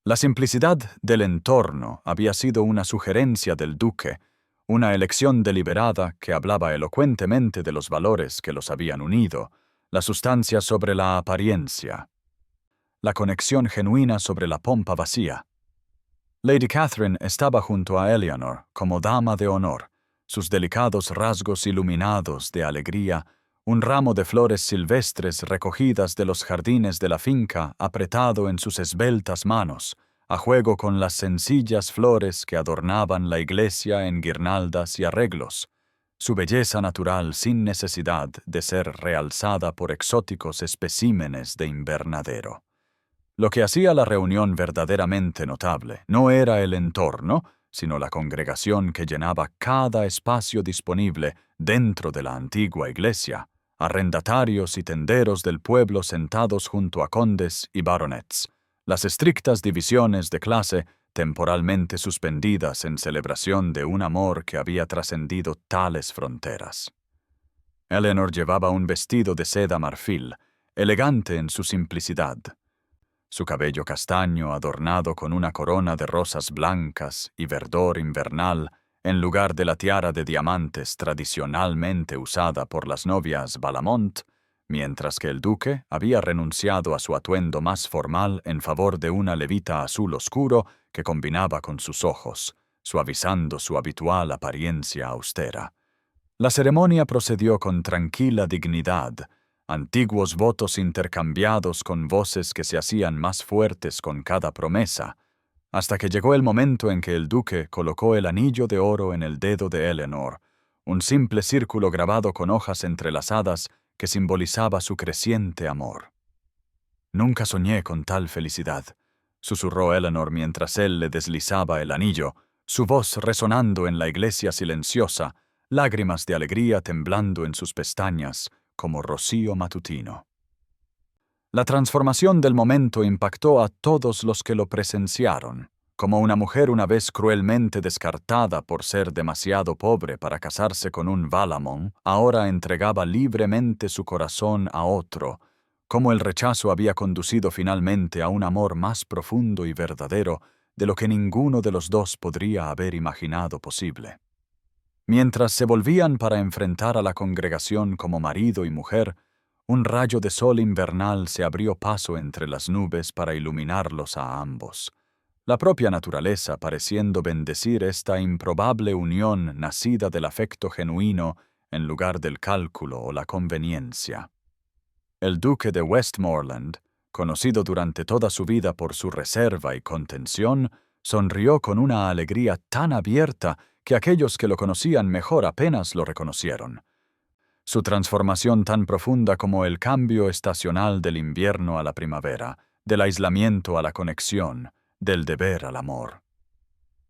La simplicidad del entorno había sido una sugerencia del duque, una elección deliberada que hablaba elocuentemente de los valores que los habían unido, la sustancia sobre la apariencia, la conexión genuina sobre la pompa vacía. Lady Catherine estaba junto a Eleanor como dama de honor, sus delicados rasgos iluminados de alegría, un ramo de flores silvestres recogidas de los jardines de la finca apretado en sus esbeltas manos, a juego con las sencillas flores que adornaban la iglesia en guirnaldas y arreglos, su belleza natural sin necesidad de ser realzada por exóticos especímenes de invernadero. Lo que hacía la reunión verdaderamente notable no era el entorno, sino la congregación que llenaba cada espacio disponible dentro de la antigua iglesia, arrendatarios y tenderos del pueblo sentados junto a condes y baronets, las estrictas divisiones de clase temporalmente suspendidas en celebración de un amor que había trascendido tales fronteras. Eleanor llevaba un vestido de seda marfil, elegante en su simplicidad. Su cabello castaño adornado con una corona de rosas blancas y verdor invernal en lugar de la tiara de diamantes tradicionalmente usada por las novias Balamont, mientras que el duque había renunciado a su atuendo más formal en favor de una levita azul oscuro que combinaba con sus ojos, suavizando su habitual apariencia austera. La ceremonia procedió con tranquila dignidad, antiguos votos intercambiados con voces que se hacían más fuertes con cada promesa, hasta que llegó el momento en que el duque colocó el anillo de oro en el dedo de Eleanor, un simple círculo grabado con hojas entrelazadas que simbolizaba su creciente amor. «Nunca soñé con tal felicidad», susurró Eleanor mientras él le deslizaba el anillo, su voz resonando en la iglesia silenciosa, lágrimas de alegría temblando en sus pestañas, como rocío matutino. La transformación del momento impactó a todos los que lo presenciaron, como una mujer una vez cruelmente descartada por ser demasiado pobre para casarse con un Valamon, ahora entregaba libremente su corazón a otro, como el rechazo había conducido finalmente a un amor más profundo y verdadero de lo que ninguno de los dos podría haber imaginado posible. Mientras se volvían para enfrentar a la congregación como marido y mujer, un rayo de sol invernal se abrió paso entre las nubes para iluminarlos a ambos, la propia naturaleza pareciendo bendecir esta improbable unión nacida del afecto genuino en lugar del cálculo o la conveniencia. El duque de Westmoreland, conocido durante toda su vida por su reserva y contención, sonrió con una alegría tan abierta que aquellos que lo conocían mejor apenas lo reconocieron. Su transformación tan profunda como el cambio estacional del invierno a la primavera, del aislamiento a la conexión, del deber al amor.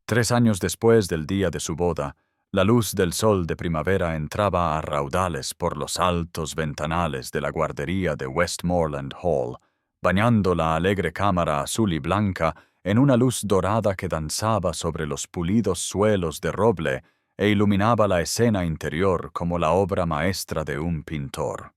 3 años después del día de su boda, la luz del sol de primavera entraba a raudales por los altos ventanales de la guardería de Westmoreland Hall, bañando la alegre cámara azul y blanca en una luz dorada que danzaba sobre los pulidos suelos de roble e iluminaba la escena interior como la obra maestra de un pintor.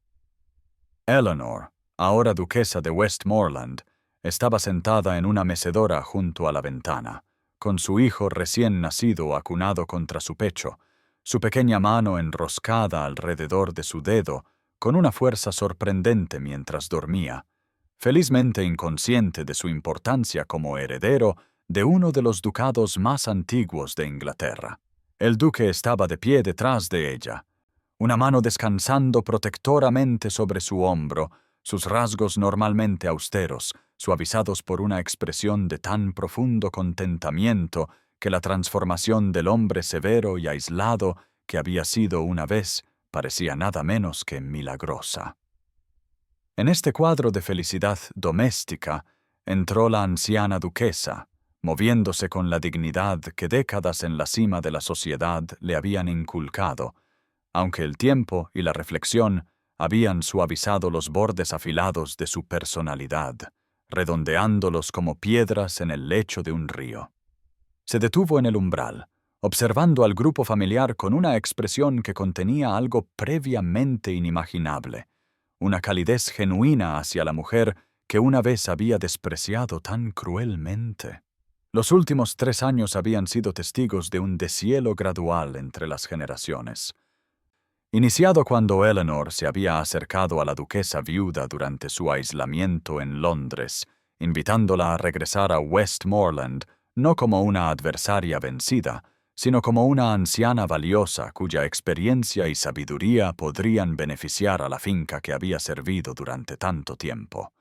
Eleanor, ahora duquesa de Westmoreland, estaba sentada en una mecedora junto a la ventana, con su hijo recién nacido acunado contra su pecho, su pequeña mano enroscada alrededor de su dedo, con una fuerza sorprendente mientras dormía, felizmente inconsciente de su importancia como heredero de uno de los ducados más antiguos de Inglaterra. El duque estaba de pie detrás de ella, una mano descansando protectoramente sobre su hombro, sus rasgos normalmente austeros, suavizados por una expresión de tan profundo contentamiento que la transformación del hombre severo y aislado que había sido una vez parecía nada menos que milagrosa. En este cuadro de felicidad doméstica entró la anciana duquesa, moviéndose con la dignidad que décadas en la cima de la sociedad le habían inculcado, aunque el tiempo y la reflexión habían suavizado los bordes afilados de su personalidad, redondeándolos como piedras en el lecho de un río. Se detuvo en el umbral, observando al grupo familiar con una expresión que contenía algo previamente inimaginable, una calidez genuina hacia la mujer que una vez había despreciado tan cruelmente. Los últimos 3 años habían sido testigos de un deshielo gradual entre las generaciones. Iniciado cuando Eleanor se había acercado a la duquesa viuda durante su aislamiento en Londres, invitándola a regresar a Westmoreland no como una adversaria vencida, sino como una anciana valiosa cuya experiencia y sabiduría podrían beneficiar a la finca que había servido durante tanto tiempo.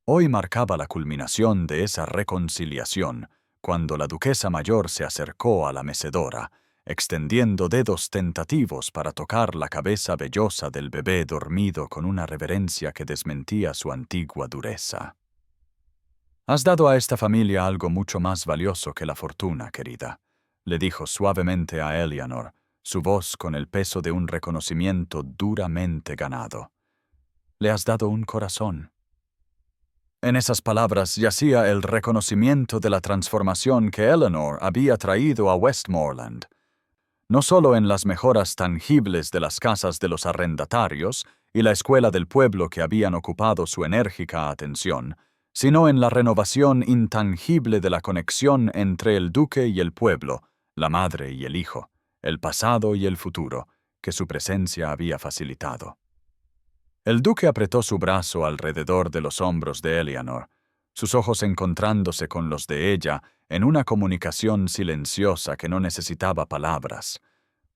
Hoy marcaba la culminación de esa reconciliación, cuando la duquesa mayor se acercó a la mecedora, extendiendo dedos tentativos para tocar la cabeza vellosa del bebé dormido con una reverencia que desmentía su antigua dureza. «Has dado a esta familia algo mucho más valioso que la fortuna, querida», le dijo suavemente a Eleanor, su voz con el peso de un reconocimiento duramente ganado. «Le has dado un corazón». En esas palabras yacía el reconocimiento de la transformación que Eleanor había traído a Westmoreland, no solo en las mejoras tangibles de las casas de los arrendatarios y la escuela del pueblo que habían ocupado su enérgica atención, sino en la renovación intangible de la conexión entre el duque y el pueblo, la madre y el hijo, el pasado y el futuro, que su presencia había facilitado. El duque apretó su brazo alrededor de los hombros de Eleanor, sus ojos encontrándose con los de ella en una comunicación silenciosa que no necesitaba palabras,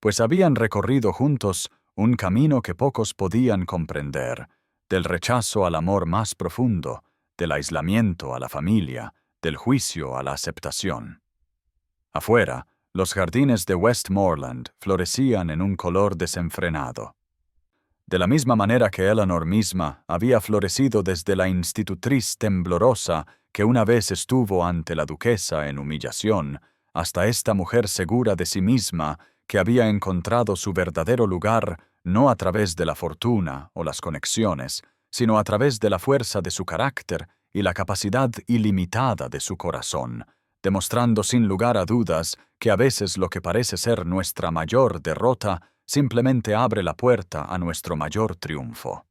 pues habían recorrido juntos un camino que pocos podían comprender, del rechazo al amor más profundo, del aislamiento a la familia, del juicio a la aceptación. Afuera, los jardines de Westmoreland florecían en un color desenfrenado. De la misma manera que Eleanor misma había florecido desde la institutriz temblorosa que una vez estuvo ante la duquesa en humillación, hasta esta mujer segura de sí misma que había encontrado su verdadero lugar no a través de la fortuna o las conexiones, sino a través de la fuerza de su carácter y la capacidad ilimitada de su corazón, demostrando sin lugar a dudas que a veces lo que parece ser nuestra mayor derrota simplemente abre la puerta a nuestro mayor triunfo.